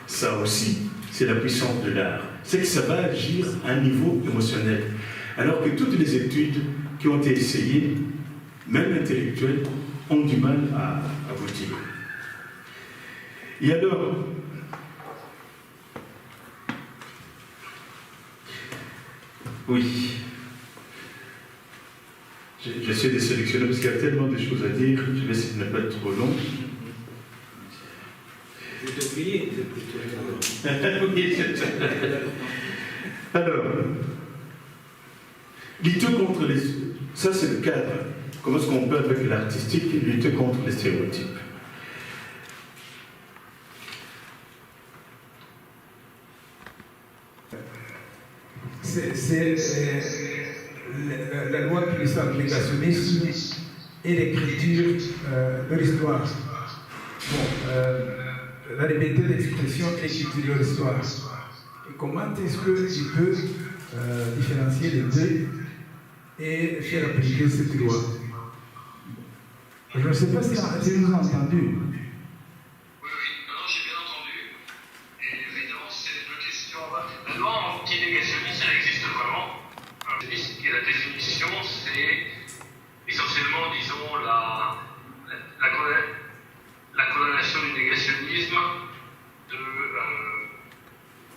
Ça aussi, c'est la puissance de l'art. C'est que ça va agir à un niveau émotionnel. Alors que toutes les études qui ont été essayées, même intellectuelles, ont du mal à aboutir. Et alors, oui, j'essaie de sélectionner parce qu'il y a tellement de choses à dire, je vais essayer de ne pas être trop long. Je vais t'oublier, Alors, lutter contre les... Ça, c'est le cadre. Comment est-ce qu'on peut, avec l'artistique, lutter contre les stéréotypes? C'est la loi de l'histoire du négationnisme et l'écriture de l'histoire. Bon, la liberté d'expression et l'écriture de l'histoire. Comment est-ce qu'il peut différencier les deux et faire appliquer cette loi? Je ne sais pas si vous avez entendu. Oui, non, j'ai bien entendu. Et évidemment, c'est deux questions. La loi anti-négationniste, elle existe vraiment. Et la définition, c'est essentiellement, disons, la condamnation du négationnisme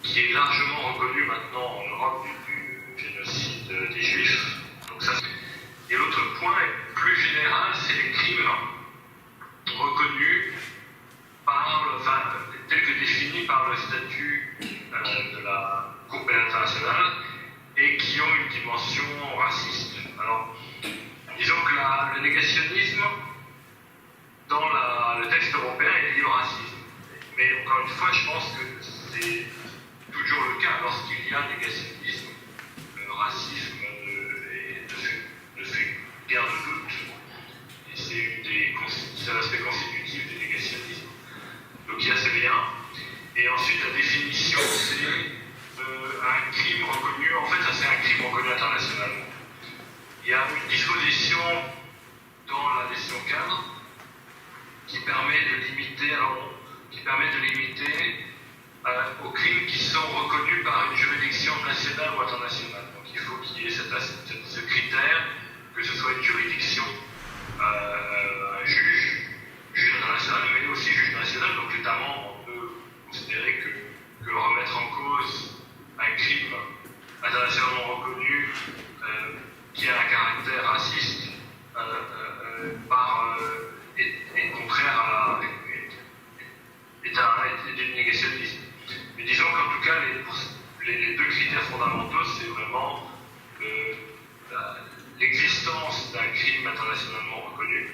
qui est largement reconnue maintenant en Europe du génocide des Juifs. Donc ça, et l'autre point, plus général, c'est les crimes reconnus tels que définis par le statut de la Cour pénale internationale et qui ont une dimension raciste. Alors, disons que le négationnisme, dans le texte européen, est lié au racisme. Mais encore une fois, je pense que c'est toujours le cas lorsqu'il y a négationnisme. Le racisme ne c'est l'aspect constitutif du négationnisme. Donc il y a ces liens. Et ensuite, la définition, c'est un crime reconnu, en fait, ça c'est un crime reconnu internationalement. Il y a une disposition dans la décision cadre qui permet de limiter, aux crimes qui sont reconnus par une juridiction nationale ou internationale. Donc il faut qu'il y ait ce critère, que ce soit une juridiction, un juge international, mais aussi juge national. Donc l'État membre, on peut considérer que remettre en cause un crime internationalement reconnu qui a un caractère raciste est contraire à du négationnisme. Mais disons qu'en tout cas, les deux critères fondamentaux, c'est vraiment l'existence d'un crime internationalement reconnu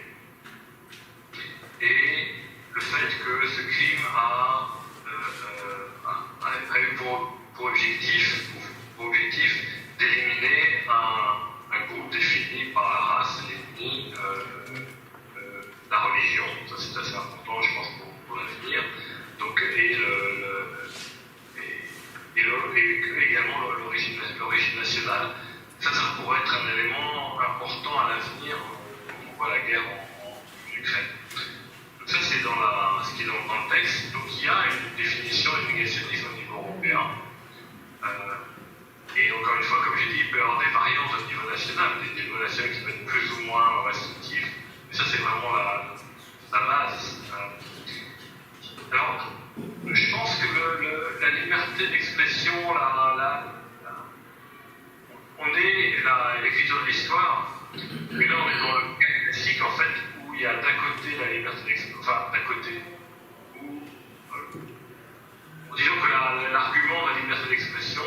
et le fait que ce crime a eu pour objectif d'éliminer un groupe défini par la race, l'ethnie, la religion. Ça c'est assez important, je pense, pour l'avenir. Donc, et également l'origine nationale. Ça pourrait être un élément important à l'avenir quand on voit la guerre en Ukraine. Donc ça c'est ce qui est dans le texte. Donc il y a une définition du négationnisme au niveau européen. Et encore une fois, comme j'ai dit, il peut y avoir des variantes au niveau national, des niveaux nationaux qui peuvent être plus ou moins restrictifs. Mais ça c'est vraiment la base. Alors, je pense que la liberté d'expression, on est l'écriture de l'histoire, mais là on est dans le cas classique en fait où il y a d'un côté la liberté d'expression, enfin d'un côté où disons que l'argument de la liberté d'expression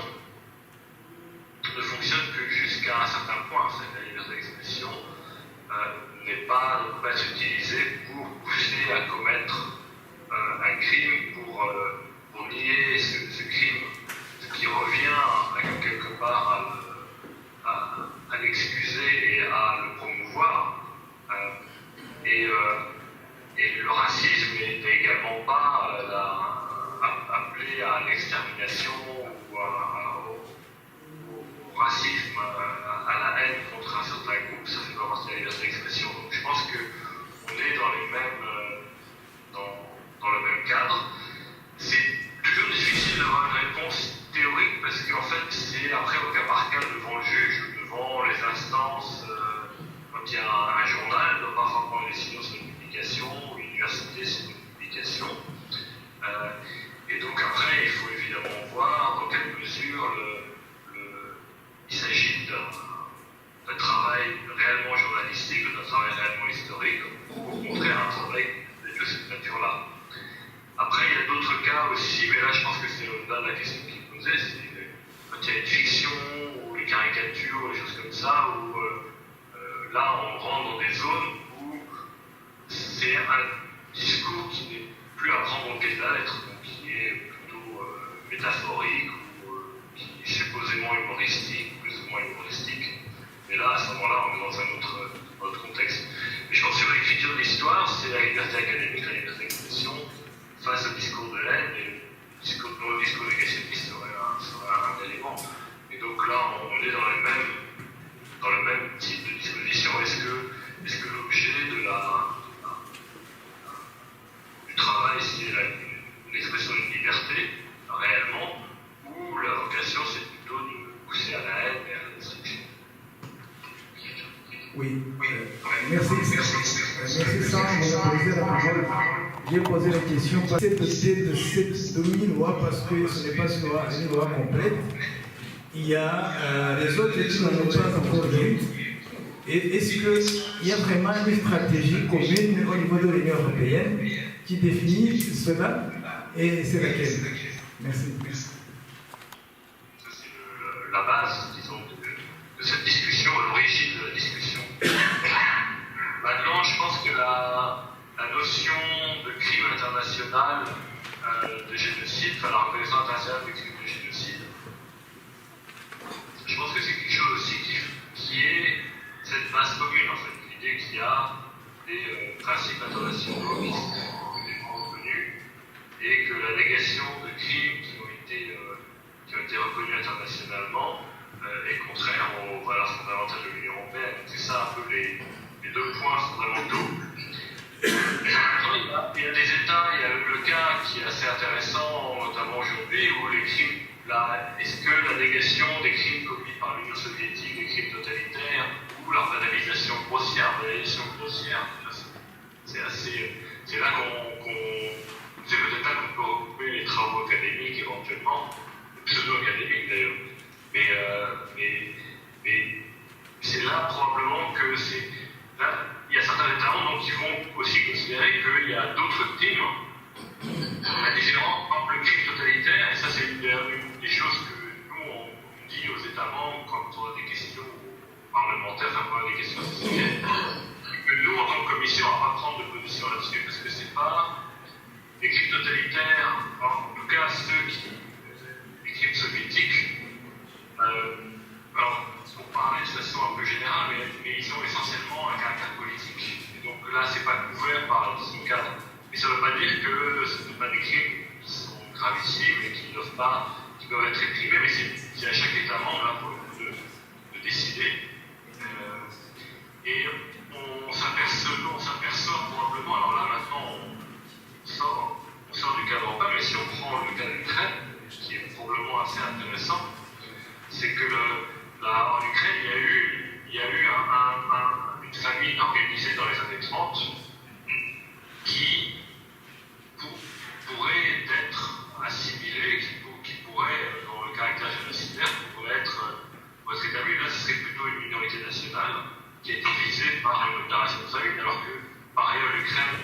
ne fonctionne que jusqu'à un certain point. En fait, la liberté d'expression ne peut pas être utilisée pour pousser à commettre un crime, pour nier ce crime, ce qui revient quelque part à l'excuser et à le promouvoir. Et le racisme n'est également pas appelé à l'extermination ou au racisme, à la haine contre un certain groupe. Ça fait pas partie de la liberté d'expression. Donc je pense qu'on est dans le même cadre. C'est toujours difficile d'avoir une réponse théorique parce qu'en fait c'est après au cas par cas devant le juge ou devant les instances. Quand il y a un journal, il doit parfois prendre une décision sur une publication, ou une université sur une publication. Et donc après il faut évidemment voir dans quelle mesure il s'agit d'un travail réellement journalistique, d'un travail réellement historique, ou au contraire un travail de cette nature-là. Après, il y a d'autres cas aussi, mais là je pense que c'est au-delà de la question qui est posée, c'est quand il y a une fiction ou une caricature ou des choses comme ça, où là on rentre dans des zones où c'est un discours qui n'est plus à prendre au pied de la lettre, donc qui est plutôt métaphorique ou qui est supposément humoristique, plus ou moins humoristique. Et là, à ce moment-là, on est dans un autre contexte. Mais je pense que sur l'écriture de l'histoire, c'est la liberté académique, la liberté d'expression, face au discours de l'aide, et le discours négationniste serait un élément. Et donc là, on est dans le même type de disposition. Est-ce que l'objet du travail, c'est l'expression d'une liberté, réellement, ou la vocation, c'est plutôt de pousser à la haine et à la destruction? Oui, merci Sandre de poser la parole. J'ai posé la question pas de cette demi-loi parce que ce n'est pas une loi complète. Il y a les autres qui n'en ont pas encore vu. Et est-ce qu'il y a vraiment une stratégie commune au niveau de l'Union européenne qui définit cela et c'est laquelle? Merci. Ça, c'est la base, disons, de cette discussion, l'origine de la discussion. Maintenant, je pense que la notion de crime international de génocide, enfin la reconnaissance internationale de crime de génocide, je pense que c'est quelque chose aussi qui est cette base commune, en fait, l'idée qu'il y a des principes internationaux qui sont reconnus, et que la négation de crimes qui ont été reconnus internationalement est contraire aux valeurs fondamentales de l'Union européenne. C'est ça un peu les deux points fondamentaux. Il y a des États, il y a le cas qui est assez intéressant, notamment aujourd'hui, où les crimes, est-ce que la négation des crimes commis par l'Union soviétique, des crimes totalitaires, ou leur banalisation grossière, c'est là c'est peut-être là qu'on peut regrouper les travaux académiques éventuellement, pseudo-académiques d'ailleurs, mais c'est là probablement que il y a certains États membres qui vont aussi considérer qu'il y a d'autres crimes différents, par exemple le crime totalitaire, et ça c'est une des choses que nous on dit aux États membres quand on a des questions parlementaires, enfin quand on a des questions citoyennes, que nous en tant que commission on ne va pas prendre de position là-dessus, parce que c'est pas les crimes totalitaires, en tout cas les crimes soviétiques, alors pour parler de façon un peu générale, mais ils ont essentiellement un caractère politique. Et donc là, c'est pas couvert par la décision cadre. Mais ça ne veut pas dire que ce ne sont pas des crimes qui sont gravissimes et qui peuvent être réprimés, mais c'est à chaque État membre là, pour le coup de décider. Et on s'aperçoit probablement, alors là maintenant on sort du cadre européen, mais si on prend le cas de l'Ukraine, qui est probablement assez intéressant, c'est que en Ukraine, il y a eu une famine organisée dans les années 30 qui pourrait être assimilée, qui pourrait, dans le caractère génocidaire, pourrait être établie. Là, ce serait plutôt une minorité nationale qui a été visée par une opération de famine, alors que, par ailleurs, l'Ukraine,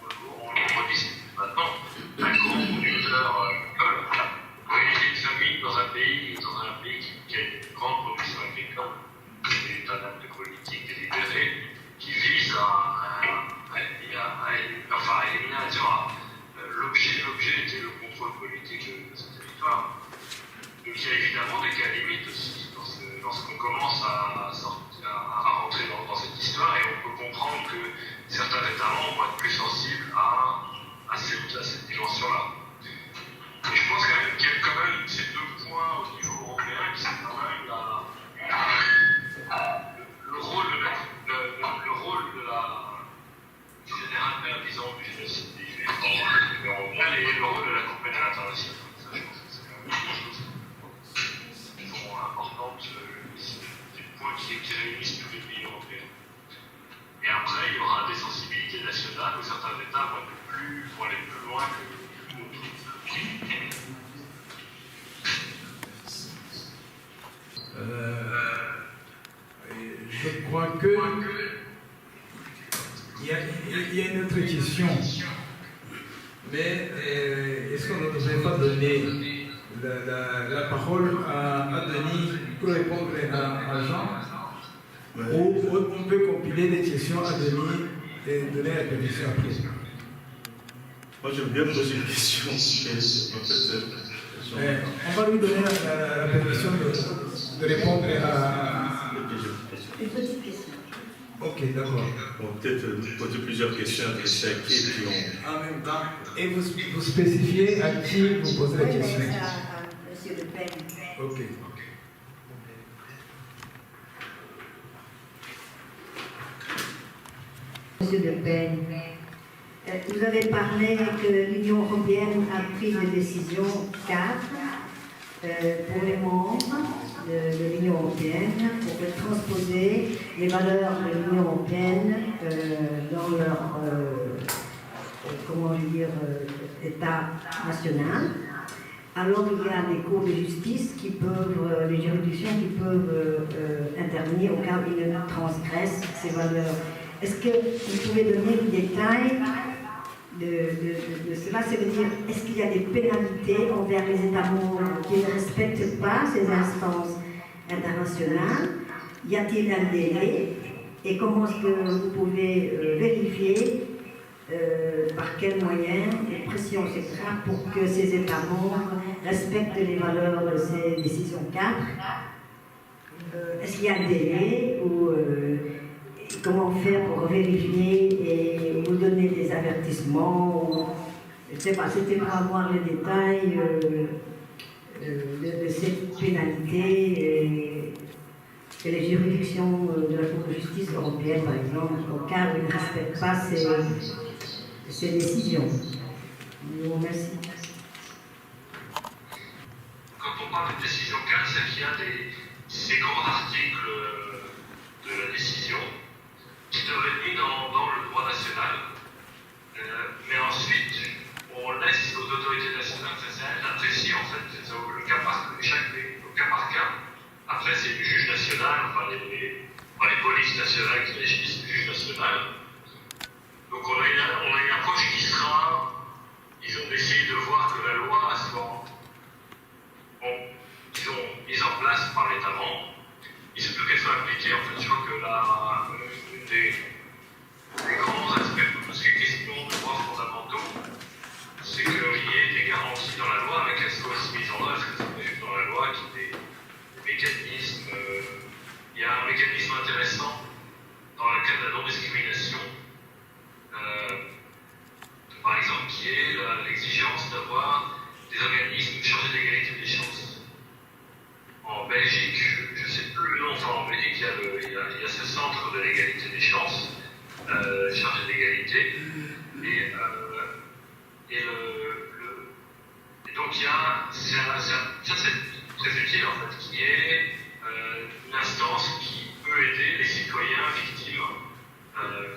on le redit maintenant, un gros producteur agricole. Quand il y a une famine dans un pays qui a une grande production agricole, c'est un acte politique délibéré qui vise à éliminer l'objet était le contrôle politique de ce territoire. Donc il y a évidemment des cas limites aussi lorsqu'on commence à rentrer dans cette histoire, et on peut comprendre que certains États membres vont être plus sensibles à cette dimension-là. Et je pense qu'il y a quand même ces deux points au niveau européen qui sont quand même le rôle du générateur, disons, du génocide des Juifs et le rôle de la Cour pénale internationale. Ça, je pense que c'est quand même des choses qui sont importantes, des points qui réunissent tous les pays européens. Et après, il y aura des sensibilités nationales où certains États vont aller plus loin que d'autres. Je crois que il y a une autre question. Mais est-ce qu'on ne devrait pas donner la parole à Denis pour répondre à Jean? Ou on peut compiler des questions à Denis et donner la permission après? Moi, j'aime bien poser une question. On va lui donner la permission de répondre à... Une petite question. Ok, d'accord. On va peut-être poser plusieurs questions à qui ont... En même temps, et vous spécifiez à qui vous posez la question. À Monsieur Le Pen. Ok. Monsieur Le Pen, vous avez parlé que l'Union européenne a pris des décisions cadres pour les membres de l'Union européenne pour transposer les valeurs de l'Union européenne dans leur État national. Alors il y a des cours de justice qui peuvent, les juridictions qui peuvent intervenir au cas où ils transgressent ces valeurs. Est-ce que vous pouvez donner des détails de cela? Ça veut dire, est-ce qu'il y a des pénalités envers les États membres qui ne respectent pas ces instances internationales? Y a-t-il un délai? Et comment est-ce que vous pouvez vérifier par quels moyens, les pressions, etc., pour que ces États membres respectent les valeurs de ces décisions cadres? Est-ce qu'il y a un délai ou comment faire pour vérifier et avertissement. Je ne sais pas, c'était pour avoir les détails de cette pénalité et les juridictions de la Cour de justice européenne, par exemple, au cas où ils ne respectent pas ces décisions. Je vous remercie. Quand on parle de décision cadre, c'est qu'il y a ces grands articles de la décision qui doivent être mis dans le droit national. Mais ensuite, on laisse aux autorités nationales d'apprécier en fait le cas par cas. Après, c'est du juge national, enfin les polices nationales qui régissent le juge national. Donc on a une approche qui sera, ils ont essayé de voir que la loi soit mise en place par l'État membre. Il se peut qu'elle soit appliquée. En fait, je crois que une des grands aspects de ces questions de droits fondamentaux, c'est qu'il y ait des garanties dans la loi, mais qu'elles soient aussi mises en œuvre, qu'elles soient prévues dans la loi, qu'il y ait des mécanismes. Il y a un mécanisme intéressant dans le cadre de la non-discrimination, par exemple, qui est l'exigence d'avoir des organismes chargés d'égalité des chances. En Belgique, je ne sais plus le nom, enfin en Belgique, il y a ce centre de l'égalité des chances, chargé d'égalité, et donc il y a, ça c'est très utile en fait, qui est une instance qui peut aider les citoyens victimes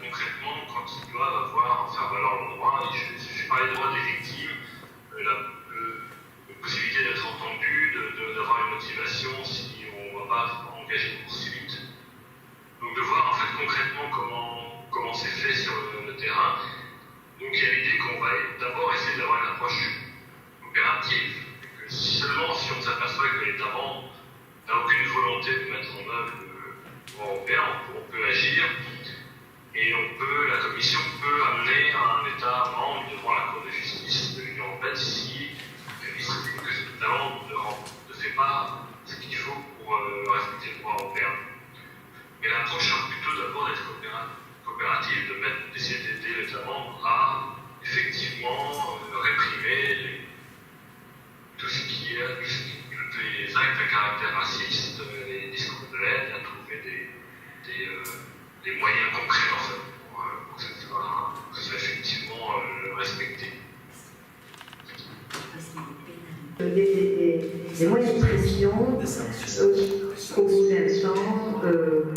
concrètement quand ils doivent faire valoir leurs droits. Je parlais des droits des victimes, la possibilité d'être entendu, d'avoir une motivation si on ne va pas engager une poursuite. Donc de voir en fait concrètement comment c'est fait sur le terrain. Donc il y a l'idée qu'on va d'abord essayer d'avoir une approche opérative. Et que seulement si on s'aperçoit que l'État membre n'a aucune volonté de mettre en œuvre le droit européen, on peut agir. Et la Commission peut amener un État membre devant la Cour de justice de l'Union européenne si elle estime que cet État membre ne fait pas ce qu'il faut pour respecter le droit européen. Mais l'approche sera plutôt d'abord d'être coopérative, d'essayer d'aider l'État membre à effectivement réprimer tout ce qui est les actes à caractère raciste, les discours de haine, à trouver des moyens concrets en fait, pour que ce soit effectivement respecté. Des moyens de pression au bout d'un temps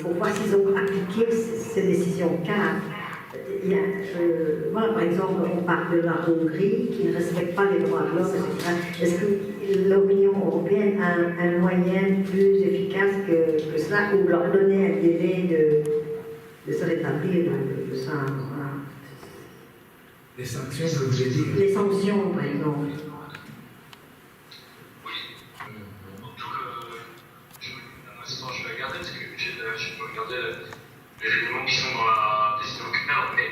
pour voir s'ils ont appliqué ces décisions cadres. Voilà, par exemple, on parle de la Hongrie qui ne respecte pas les droits de l'homme, etc. Est-ce que l'Union européenne a un moyen plus efficace que cela, ou leur donner un délai de se rétablir de ça? Voilà. Les sanctions, je voulais dire. Les sanctions, par exemple. Je vais regarder parce que je peux regarder les éléments qui sont dans la décision cadre, mais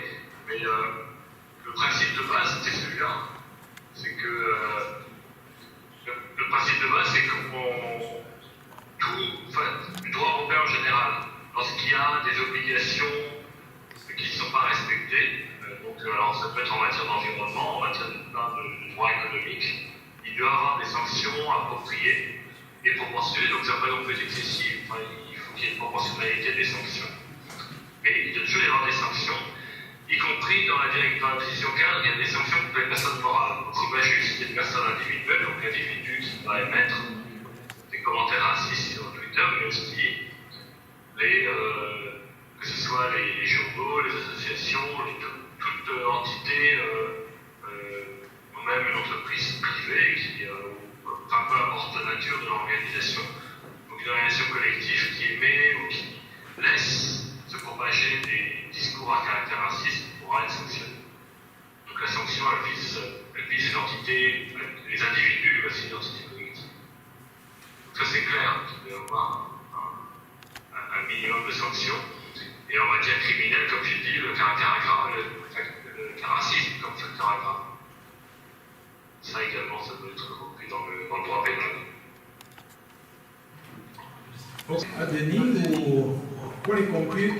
le principe de base c'est celui-là. C'est que le principe de base c'est que le droit européen en général, lorsqu'il y a des obligations qui ne sont pas respectées, alors ça peut être en matière d'environnement, en matière de droit économique, il doit y avoir des sanctions appropriées et proportionnées, donc ça ne peut pas non plus être excessif. Enfin, il faut qu'il y ait une proportionnalité des sanctions. Mais il doit toujours y avoir des sanctions, y compris dans la décision cadre, il y a des sanctions pour les personnes morales. Donc c'est pas juste une personne individuelle, donc l'individu qui va émettre des commentaires racistes sur Twitter, mais aussi que ce soit les journaux, les associations, toute entité, ou même une entreprise privée qui peu importe la nature de l'organisation, donc une organisation collective qui émet ou qui laisse se propager des discours à caractère raciste pourra être sanctionnée. Donc la sanction, elle vise l'entité, les individus, mais aussi l'entité collective. Donc ça c'est clair, il doit y avoir un minimum de sanctions. Et en matière criminelle, comme j'ai dit, le caractère aggravé, le racisme comme facteur aggravé. Ça également, ça doit être repris dans le droit pénal. À Denis, ou pour les conclure,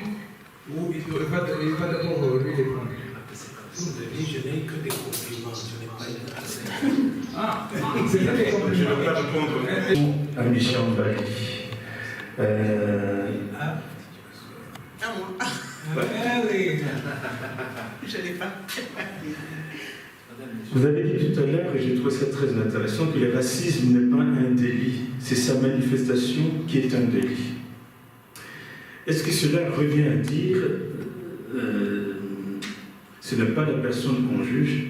ou il va d'abord lui répondre. Pour Denis, je n'ai C'est ça les Je ne compliments. vais pas répondre à Michel Bali. Allez. Je l'ai pas. Vous avez dit tout à l'heure, et j'ai trouvé ça très intéressant, que le racisme n'est pas un délit, c'est sa manifestation qui est un délit. Est-ce que cela revient à dire ce n'est pas la personne qu'on juge,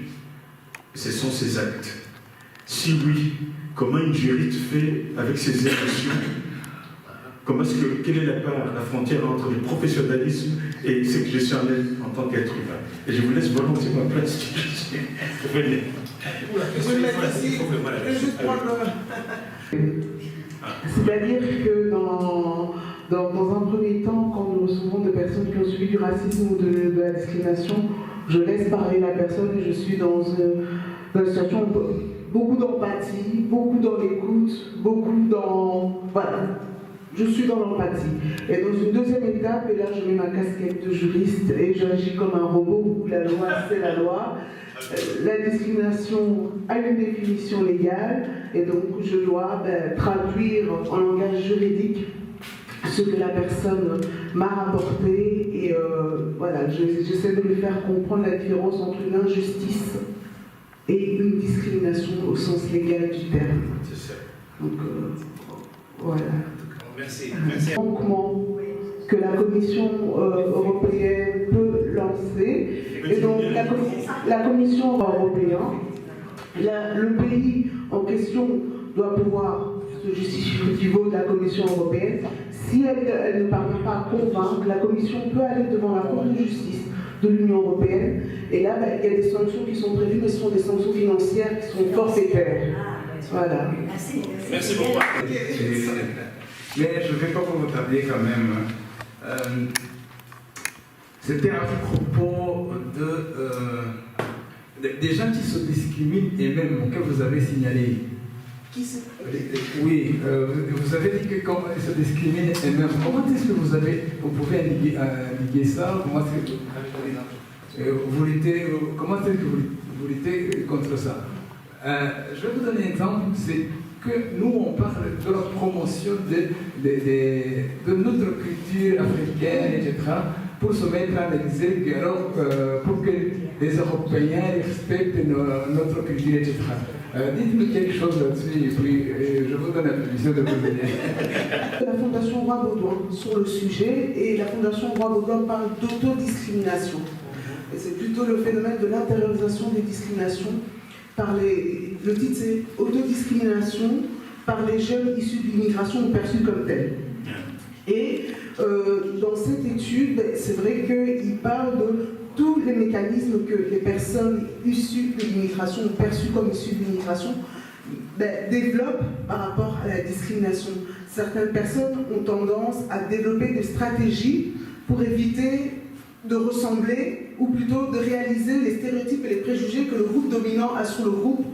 ce sont ses actes? Si oui, comment une juriste fait avec ses émotions? Quelle est la frontière entre le professionnalisme et ce que je suis en tant qu'être humain? Et je vous laisse volontiers ma place. Venez. C'est-à-dire que dans un premier temps, quand nous recevons des personnes qui ont subi du racisme ou de la discrimination, je laisse parler la personne et je suis dans une situation beaucoup d'empathie, beaucoup dans l'écoute, beaucoup dans... Voilà. Je suis dans l'empathie. Et dans une deuxième étape, et là je mets ma casquette de juriste et j'agis comme un robot où la loi c'est la loi. La discrimination a une définition légale et donc je dois traduire en langage juridique ce que la personne m'a rapporté et voilà, j'essaie de lui faire comprendre la différence entre une injustice et une discrimination au sens légal du terme. C'est ça. Donc voilà. Merci. Manquement que la Commission européenne peut lancer. Et donc la Commission européenne, le pays en question doit pouvoir se justifier au niveau de la Commission européenne. Si elle ne parvient pas à convaincre, la Commission peut aller devant la Cour de justice de l'Union européenne. Et là, il y a des sanctions qui sont prévues, mais ce sont des sanctions financières qui sont forfaitaires. Voilà. Merci beaucoup. Mais je ne vais pas vous retarder quand même. C'était à propos des gens qui se discriminent et même que vous avez signalé. Qui c'est? Oui, vous avez dit que quand ils se discriminent eux-mêmes, comment est-ce que vous pouvez indiquer ça? Comment est-ce que vous luttez, comment est-ce que vous luttez contre ça? Je vais vous donner un exemple, c'est que nous on parle de la promotion de notre culture africaine, etc., pour se mettre en exergue, alors pour que les Européens respectent notre culture, etc. Dites-moi quelque chose là-dessus, et puis je vous donne la permission de vous aider. La Fondation Roi Baudouin sur le sujet, et la Fondation Roi Baudouin parle d'autodiscrimination. Et c'est plutôt le phénomène de l'intériorisation des discriminations par le titre c'est autodiscrimination par les jeunes issus de l'immigration perçus comme tels. Et dans cette étude, c'est vrai qu'il parle de tous les mécanismes que les personnes issues de l'immigration, perçues comme issues de l'immigration, développent par rapport à la discrimination. Certaines personnes ont tendance à développer des stratégies pour éviter de ressembler, ou plutôt de réaliser les stéréotypes et les préjugés que le groupe dominant a sur leur groupe.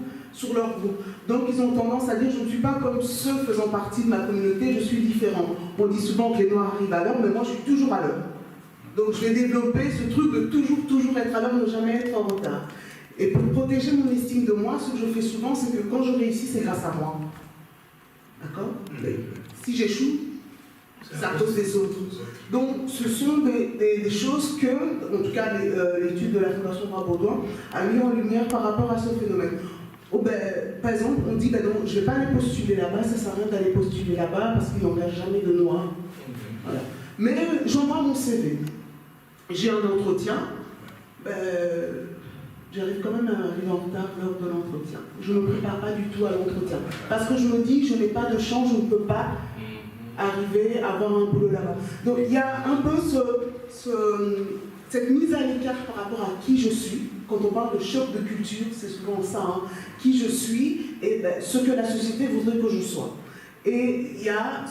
Donc ils ont tendance à dire je ne suis pas comme ceux faisant partie de ma communauté, je suis différent. On dit souvent que les Noirs arrivent à l'heure, mais moi je suis toujours à l'heure. Donc je vais développer ce truc de toujours être à l'heure, ne jamais être en retard. Et pour protéger mon estime de moi, ce que je fais souvent, c'est que quand je réussis, c'est grâce à moi. D'accord? Si j'échoue, c'est à cause des autres. Donc ce sont des choses que, en tout cas l'étude de la Fondation Roi Baudouin a mis en lumière par rapport à ce phénomène. Par exemple, on dit, non, je ne vais pas aller postuler là-bas, ça ne sert à rien d'aller postuler là-bas parce qu'ils n'engagent jamais de Noirs. Voilà. Mais j'envoie mon CV. J'ai un entretien, j'arrive quand même à arriver en retard lors de l'entretien. Je ne me prépare pas du tout à l'entretien. Parce que je me dis, je n'ai pas de chance, je ne peux pas arriver à avoir un boulot là-bas. Donc il y a un peu cette mise à l'écart par rapport à qui je suis. Quand on parle de choc de culture, c'est souvent ça, hein, qui je suis et ce que la société voudrait que je sois. Et il y a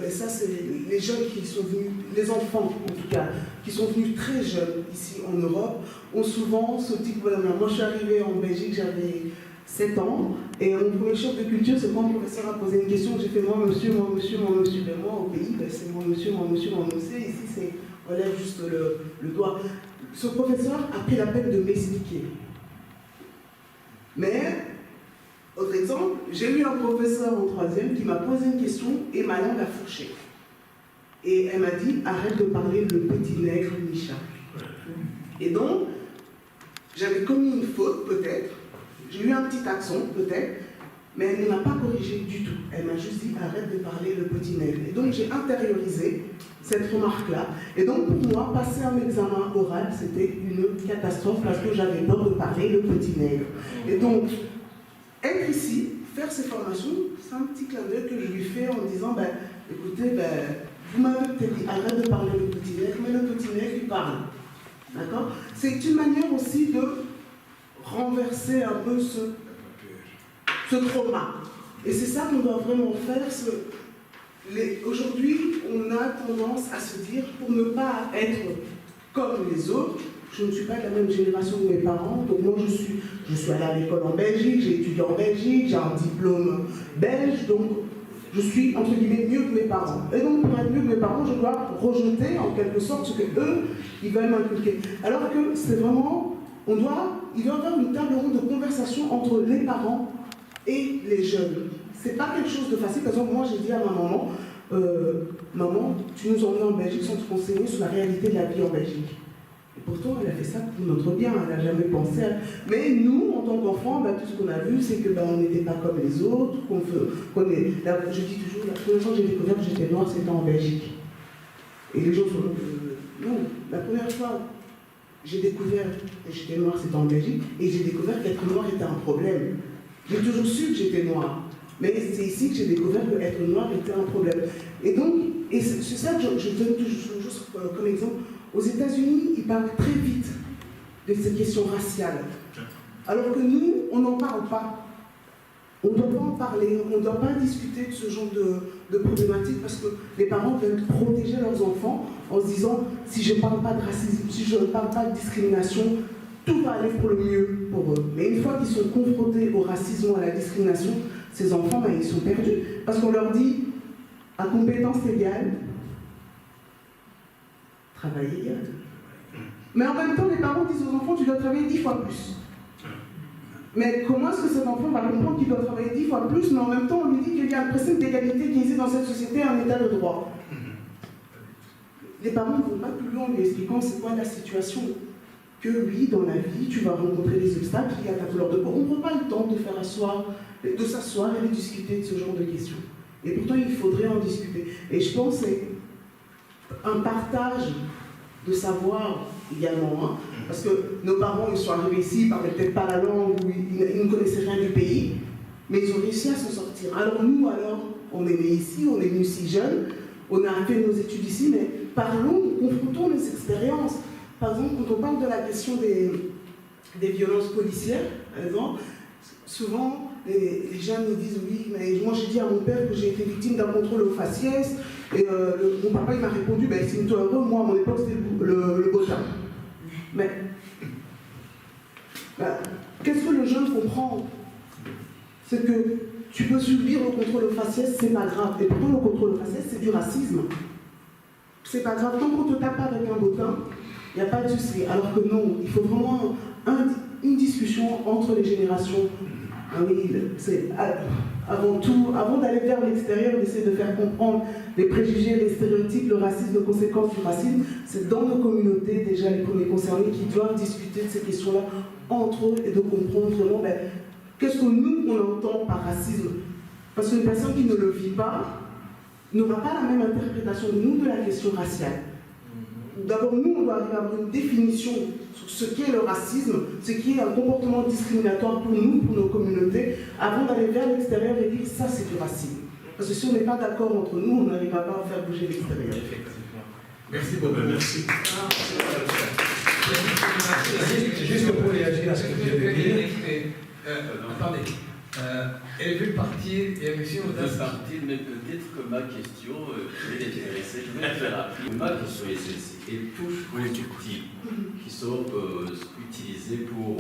et ça c'est les jeunes qui sont venus, les enfants en tout cas, qui sont venus très jeunes ici en Europe, ont souvent ce type de problème. Moi je suis arrivée en Belgique, j'avais 7 ans, et mon premier choc de culture, c'est quand le professeur a posé une question, j'ai fait moi monsieur, moi monsieur, moi monsieur. Ben, moi au pays, c'est moi monsieur, moi monsieur, moi monsieur. Ici on lève juste le doigt. Ce professeur a pris la peine de m'expliquer. Mais Autre exemple, j'ai eu un professeur en 3e qui m'a posé une question et ma langue a fourché. Et elle m'a dit, arrête de parler le petit nègre, Micha. Et donc, j'avais commis une faute, peut-être. J'ai eu un petit accent, peut-être. Mais elle ne m'a pas corrigé du tout. Elle m'a juste dit, arrête de parler le petit nègre. Et donc, j'ai intériorisé cette remarque-là. Et donc, pour moi, passer un examen oral, c'était une catastrophe parce que j'avais peur de parler le petit nègre. Et donc, être ici, faire ces formations, c'est un petit clin d'œil que je lui fais en disant, ben, écoutez, ben, vous m'avez peut-être dit, arrête de parler le petit nègre, mais le petit nègre, il parle. D'accord? C'est une manière aussi de renverser un peu ce trauma. Et c'est ça qu'on doit vraiment faire. Aujourd'hui, on a tendance à se dire, pour ne pas être comme les autres, je ne suis pas de la même génération que mes parents, donc moi je suis allée à l'école en Belgique, j'ai étudié en Belgique, j'ai un diplôme belge, donc je suis entre guillemets mieux que mes parents. Et donc pour être mieux que mes parents, je dois rejeter en quelque sorte ce que eux, ils veulent m'inculquer. Alors que c'est vraiment, il doit y avoir une table ronde de conversation entre les parents et les jeunes. C'est pas quelque chose de facile. Par exemple, moi j'ai dit à ma maman, maman, tu nous emmènes en Belgique sans te renseigner sur la réalité de la vie en Belgique. Et pourtant, elle a fait ça pour notre bien, elle n'a jamais pensé à... Mais nous, en tant qu'enfants, tout ce qu'on a vu, c'est qu'on n'était pas comme les autres, je dis toujours, la première fois que j'ai découvert que j'étais noire, c'était en Belgique. Et les gens sont non, la première fois j'ai découvert que j'étais noire, c'était en Belgique, et j'ai découvert qu'être noir était un problème. J'ai toujours su que j'étais noire, mais c'est ici que j'ai découvert que être noir était un problème. Et donc, c'est ça que je donne toujours comme exemple. Aux États-Unis, ils parlent très vite de ces questions raciales. Alors que nous, on n'en parle pas. On ne doit pas en parler, on ne doit pas discuter de ce genre de problématiques parce que les parents veulent protéger leurs enfants en se disant si je ne parle pas de racisme, si je ne parle pas de discrimination, tout va aller pour le mieux pour eux. Mais une fois qu'ils sont confrontés au racisme ou à la discrimination, ces enfants, ils sont perdus. Parce qu'on leur dit à compétence égale, travailler égal. Mais en même temps, les parents disent aux enfants, tu dois travailler 10 fois plus. Mais comment est-ce que cet enfant va comprendre qu'il doit travailler 10 fois plus, mais en même temps, on lui dit qu'il y a un principe d'égalité qui existe dans cette société, un état de droit. Les parents ne vont pas plus loin en lui expliquant c'est quoi la situation. Que oui, dans la vie, tu vas rencontrer des obstacles, il y a ta couleur de peau. On ne prend pas le temps de s'asseoir et de discuter de ce genre de questions. Et pourtant, il faudrait en discuter. Et je pense que c'est un partage de savoir également, parce que nos parents, ils sont arrivés ici, ils ne parlaient peut-être pas la langue, ou ils ne connaissaient rien du pays, mais ils ont réussi à s'en sortir. Alors nous, on est nés ici, on est venus si jeunes, on a fait nos études ici, mais parlons, confrontons nos expériences. Par exemple, quand on parle de la question des violences policières, par exemple, souvent, les jeunes me disent oui, mais moi j'ai dit à mon père que j'ai été victime d'un contrôle au faciès, et mon papa il m'a répondu, c'est toi heureux, moi à mon époque c'était le botin. Mais qu'est-ce que le jeune comprend? C'est que tu peux subir le contrôle au faciès, c'est pas grave. Et pourtant le contrôle au faciès c'est du racisme. C'est pas grave, tant qu'on te tape avec un botin, il n'y a pas de souci. Alors que non, il faut vraiment une discussion entre les générations. Oui, c'est avant tout, avant d'aller vers l'extérieur, d'essayer de faire comprendre les préjugés, les stéréotypes, le racisme, les conséquences du racisme, c'est dans nos communautés déjà les premiers concernés qui doivent discuter de ces questions-là entre eux et de comprendre vraiment qu'est-ce que nous on entend par racisme. Parce qu'une personne qui ne le vit pas n'aura pas la même interprétation de nous de la question raciale. D'abord, nous, on doit arriver à avoir une définition sur ce qu'est le racisme, ce qui est un comportement discriminatoire pour nous, pour nos communautés, avant d'aller vers l'extérieur et dire ça, c'est du racisme. Parce que si on n'est pas d'accord entre nous, on n'arrivera pas à faire bouger l'extérieur. Merci beaucoup. Merci. Juste pour réagir à ce que tu viens de dire. Attendez. Elle veut partir et monsieur on doit partir, mais peut-être que ma question est intéressée. Je vais la faire rapide. Ma question est celle-ci. Elle touche aux outils qui sont utilisés pour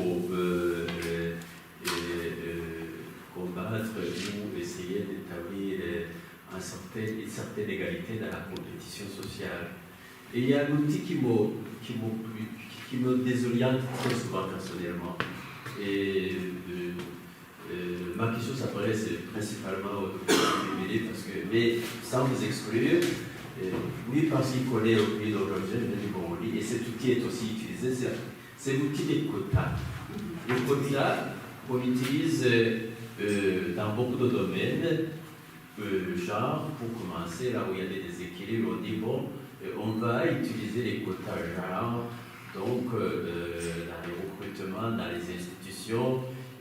combattre ou essayer d'établir une certaine égalité dans la compétition sociale. Et il y a un outil qui me désoriente très souvent personnellement. Et ma question s'adresse principalement au docteur Bébélé, mais sans vous exclure, oui, parce qu'il connaît au pays d'aujourd'hui, et cet outil est aussi utilisé, c'est l'outil des quotas. Les quotas qu'on utilise dans beaucoup de domaines, genre, pour commencer, là où il y a des déséquilibres, on dit, bon, on va utiliser les quotas genre, donc dans les recrutements, dans les institutions,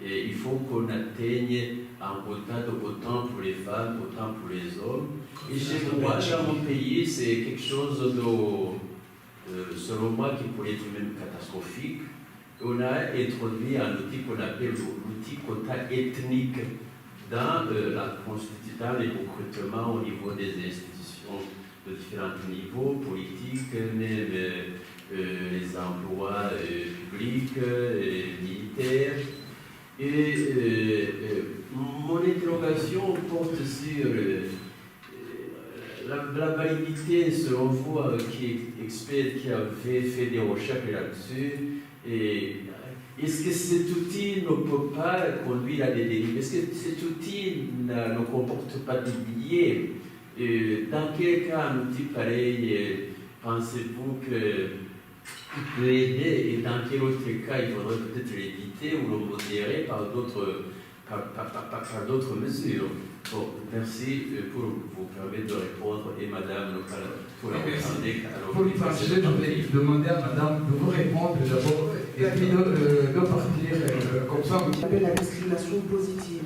et il faut qu'on atteigne un quota de autant pour les femmes, autant pour les hommes. Et chez moi, dans mon pays, c'est quelque chose de, selon moi, qui pourrait être même catastrophique. On a introduit un outil qu'on appelle l'outil quota ethnique dans les recrutements au niveau des institutions de différents niveaux, politiques, même les emplois publics, militaires. Et mon interrogation porte sur la validité, selon vous, qui est expert, qui avait fait des recherches là-dessus. Et est-ce que cet outil ne peut pas conduire à des dérives? Est-ce que cet outil ne comporte pas des biais? Dans quel cas un outil pareil, pensez-vous qu'il peut aider, et dans quel autre cas il faudrait peut-être l'éviter ou le modérer par d'autres mesures? Bon, merci pour vous permettre de répondre, et madame, pour la Pour le trancher, je vais demander à madame de vous répondre d'abord et puis de partir comme ça. On appelle la discrimination positive.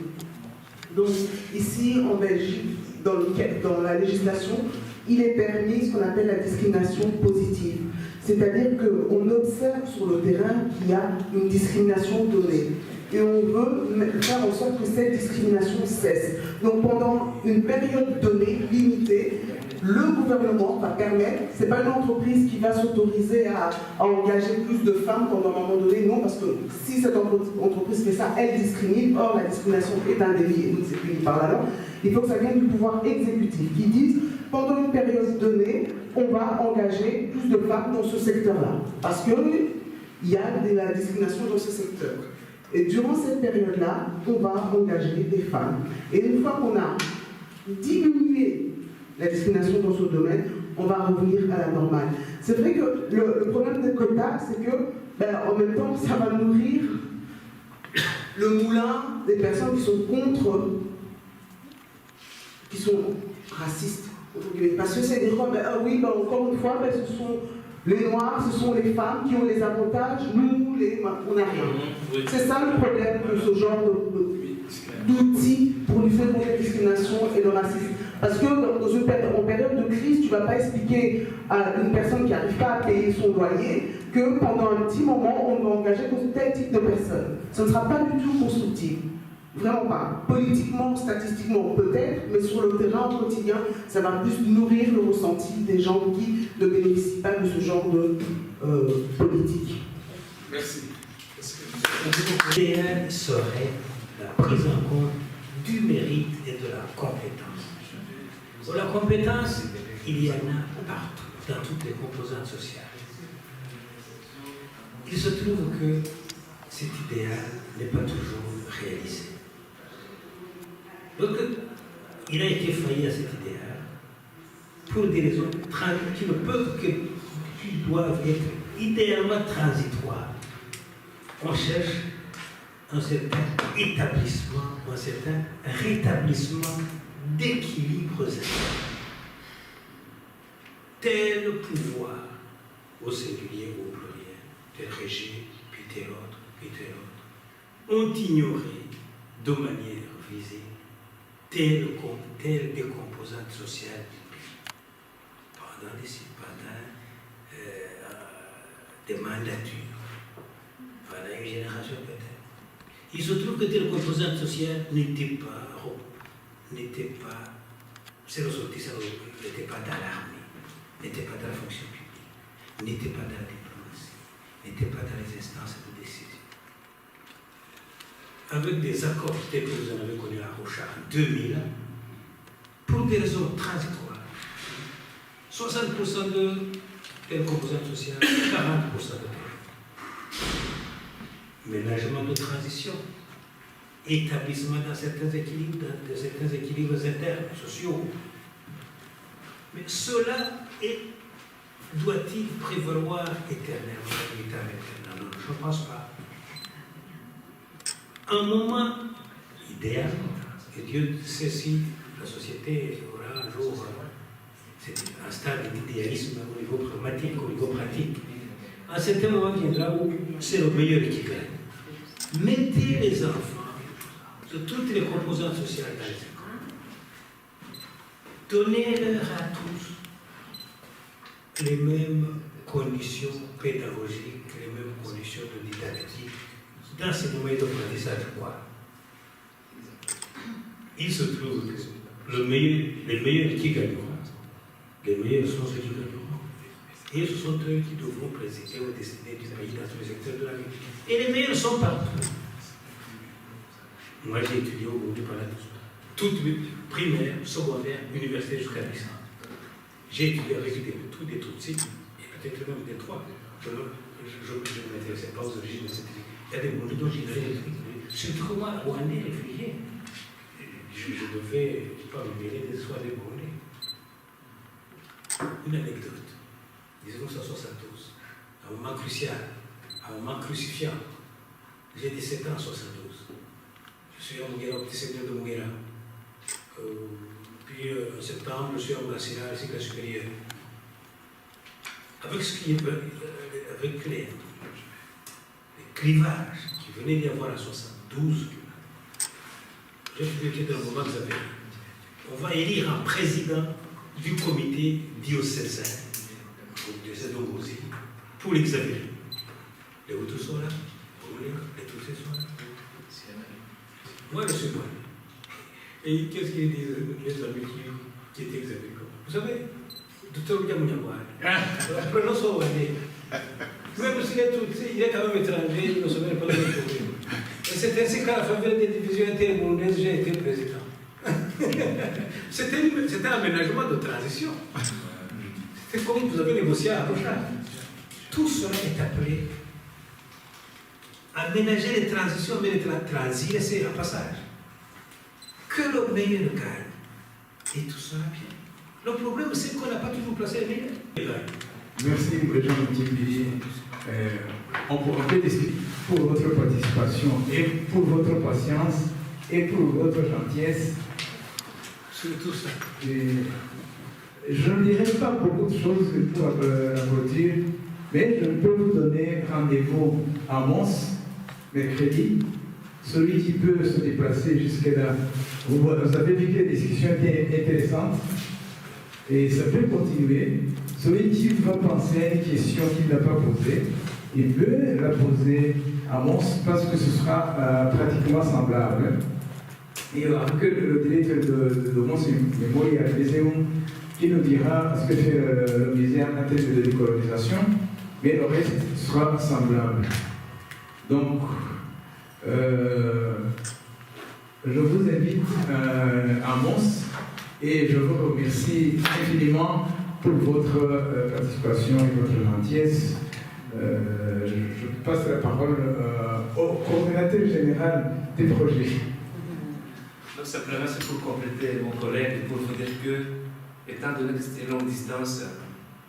Donc, ici, en Belgique, dans la législation, il est permis ce qu'on appelle la discrimination positive. C'est-à-dire qu'on observe sur le terrain qu'il y a une discrimination donnée. Et on veut faire en sorte que cette discrimination cesse. Donc pendant une période donnée, limitée, le gouvernement va permettre, ce n'est pas une entreprise qui va s'autoriser à engager plus de femmes pendant un moment donné, non, parce que si cette entreprise fait ça, elle discrimine, or la discrimination est un délit, et donc c'est puni par la loi. Il faut que ça vienne du pouvoir exécutif, qui dise, pendant une période donnée, on va engager plus de femmes dans ce secteur-là, parce qu'il y a de la discrimination dans ce secteur. Et durant cette période-là, on va engager des femmes. Et une fois qu'on a diminué la discrimination dans ce domaine, on va revenir à la normale. C'est vrai que le problème des quotas, c'est que, en même temps, ça va nourrir le moulin des personnes qui sont contre, qui sont racistes. Parce que c'est des fois, encore une fois, ce sont les Noirs, ce sont les femmes qui ont les avantages, nous, on n'a rien. C'est ça le problème de ce genre d'outils pour lutter contre la discrimination et le racisme. Parce que en période de crise, tu ne vas pas expliquer à une personne qui n'arrive pas à payer son loyer que pendant un petit moment, on va engager tel type de personne. Ce ne sera pas du tout constructif. Vraiment pas. Politiquement, statistiquement, peut-être, mais sur le terrain au quotidien, ça va plus nourrir le ressenti des gens qui ne bénéficient pas de ce genre de politique. Merci. L'idéal serait la prise en compte du mérite et de la compétence. Pour la compétence, il y en a partout, dans toutes les composantes sociales. Il se trouve que cet idéal n'est pas toujours réalisé. Donc, il a été failli à cet idéal pour des raisons qui ne peuvent que, qui doivent être idéalement transitoires. On cherche un certain établissement, un certain rétablissement d'équilibres internes. Tel pouvoir, au singulier ou au pluriel, tel régime, puis tel autre, ont ignoré de manière visible telle des composantes sociales du pays. Pendant des mandatures, pendant une génération peut-être. Il se trouve que telle composante sociale n'était pas, c'est ressortissant, n'était pas dans l'armée, n'était pas dans la fonction publique, n'était pas dans la diplomatie, n'était pas dans les instances de décision. Avec des accords tels que vous en avez connus à Rocha en 2000, pour des raisons transitoires, 60% de telle composante sociale, 40% de telle. Ménagement de transition, établissement dans certains équilibres, internes, sociaux. Mais cela doit-il prévaloir éternellement la vérité éternelle? Non, je ne pense pas. Un moment idéal, et Dieu sait si la société aura un jour un stade d'idéalisme au niveau pragmatique, au niveau pratique. Un certain moment viendra où c'est le meilleur qui gagne. Mettez les enfants de toutes les composantes sociales dans les écoles. Donnez-leur à tous les mêmes conditions pédagogiques, les mêmes conditions de didactique, d'enseignement et d'apprentissage. Il se trouve que les meilleurs qui gagneront, les meilleurs sont ceux qui gagneront. Et ce sont eux qui devront présider aux destinées du pays dans tous les secteurs de la vie. Et les meilleurs sont partout. Moi, j'ai étudié au Burundi pendant toute primaire, secondaire, université jusqu'à licence. J'ai étudié avec tous des Tutsis, et peut-être même des trois. Je ne m'intéressais pas aux origines de cette vie. Il y a des Burundis dont j'ignorais. Surtout moi, Rwandais, réfugié. Je devais pas me mêler des soirs des Burundais. Une anecdote. 1972, à un moment crucial, à un moment crucifiant. J'ai 17 ans en 72. Je suis à Mugera, au petit séminaire de Mugera. Puis en septembre, je suis à Mugera, à cycle supérieur. Avec avec les clivages qui venaient d'y avoir en 72, j'ai vu dans le moment que vous avez. On va élire un président du comité diocésain. Pour l'examiner. Les Hutus sont là, les Tutsis sont là. Moi, je suis moi. Et qu'est-ce qu'ils disent, les amis qui étaient examinés? Vous savez, docteur Diamounyamouane, prenons son Rwandais. Même s'il est Tutsi, il est quand même étranger, il ne se met pas de problème. Et c'est ainsi qu'à la faveur des divisions interburundaises, j'ai été président. C'était un aménagement de transition. C'est comme vous avez négocié à Arusha. Tout cela est appelé à ménager les transitions, mais les transits, c'est un passage. Que le meilleur gagne. Et tout cela bien. Le problème, c'est qu'on n'a pas toujours placé les meilleurs. Merci, Président Mtimbi. On peut dire pour votre participation et pour votre patience et pour votre gentillesse. Surtout ça. Je ne dirai pas beaucoup de choses pour la clôture, mais je peux vous donner rendez-vous à Mons, mercredi. Celui qui peut se déplacer jusque-là, vous avez vu que les discussions étaient intéressantes et ça peut continuer. Celui qui va penser à une question qu'il n'a pas posée, il peut la poser à Mons parce que ce sera pratiquement semblable. Et avec le directeur de Mons Mémoire Museum, qui nous dira ce que fait le muséum en termes de décolonisation, mais le reste sera semblable. Donc, je vous invite à Mons et je vous remercie infiniment pour votre participation et votre gentillesse. Je passe la parole au coordinateur général des projets. Donc, simplement, c'est pour compléter mon collègue et pour vous dire que, étant donné ces longues distances,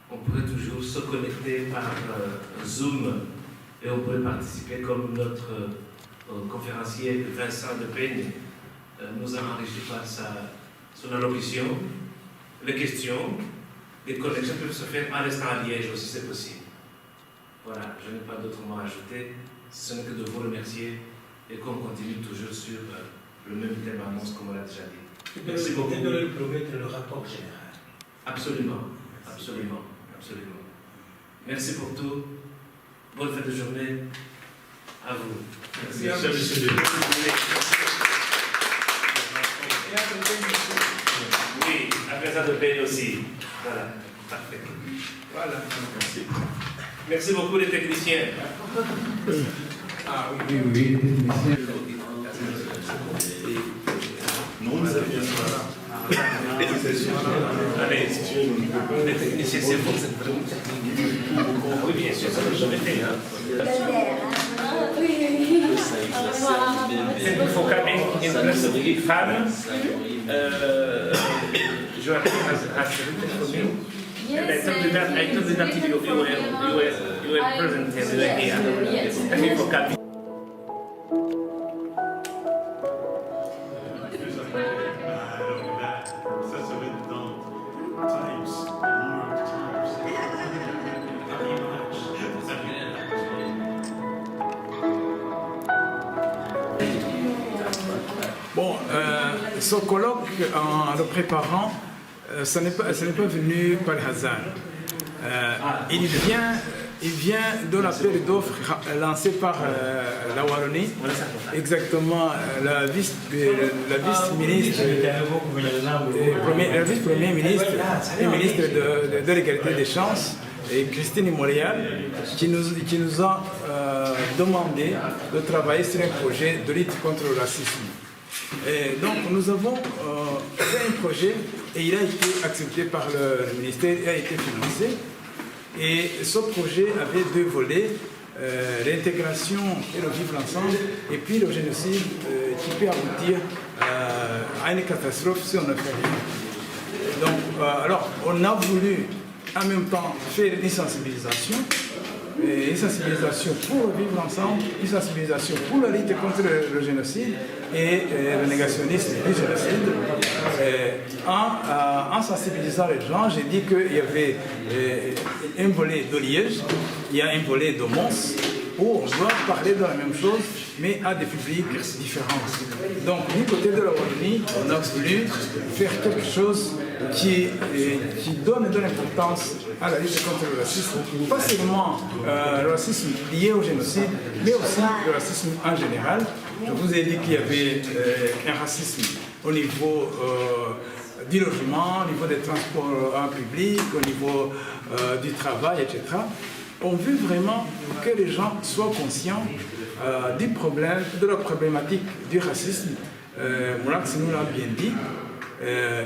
on pourrait toujours se connecter par Zoom et on pourrait participer comme notre conférencier Vincent de Peigne nous a enrichi par son allocution. Les questions, les connexions peuvent se faire en restant à Liège aussi, c'est possible. Voilà, je n'ai pas d'autre mot à ajouter, ce n'est que de vous remercier et qu'on continue toujours sur le même thème annonce comme on l'a déjà dit. Merci beaucoup. Et de leur promettre le rapport général. Absolument, absolument, absolument. Merci pour tout. Bonne fin de journée à vous. Merci. Monsieur. Oui, à présent de payer aussi. Voilà, parfait. Voilà, merci. Merci beaucoup les techniciens. Ah oui, les techniciens. Non, vous avez bien ça. Allez, si tu veux, les techniciens, c'est pour cette présentation. Oui, bien sûr, ça n'a jamais fait. Hein. Oui. Au revoir. Il faut calmer. in femme. Joachim has written for me. And I told you that you were present here. Thank you for coming. Bon, ce colloque, en le préparant, ce n'est pas venu par hasard. Il vient de l'appel d'offres lancé par la Wallonie, exactement la vice-ministre, le vice-premier ministre et ministre de l'égalité des chances, et Christine Montréal, qui nous a demandé de travailler sur un projet de lutte contre le racisme. Et donc nous avons fait un projet et il a été accepté par le ministère et a été financé. Et ce projet avait deux volets, l'intégration et le vivre ensemble, et puis le génocide qui peut aboutir à une catastrophe si on ne fait rien. Donc, alors, on a voulu en même temps faire une sensibilisation pour vivre ensemble, une sensibilisation pour la lutte contre le génocide et le négationnisme du génocide. En sensibilisant les gens, j'ai dit qu'il y avait un volet de Liège, il y a un volet de Mons, où on doit parler de la même chose, mais à des publics différents. Donc, du côté de la Wallonie, on a voulu faire quelque chose qui donne de l'importance à la lutte contre le racisme, pas seulement le racisme lié au génocide, mais aussi le racisme en général. Je vous ai dit qu'il y avait un racisme au niveau du logement, au niveau des transports en public, au niveau du travail, etc. On veut vraiment que les gens soient conscients du problème, de la problématique du racisme. Moulax nous l'a bien dit.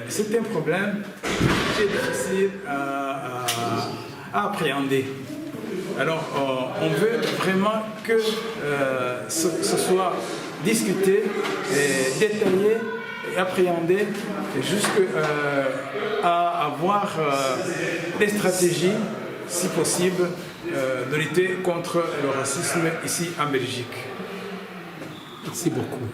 C'est un problème qui est difficile à appréhender. Alors, on veut vraiment que ce soit discuté, détaillé et appréhendé jusqu'à avoir des stratégies, si possible, de lutter contre le racisme ici en Belgique. Merci beaucoup.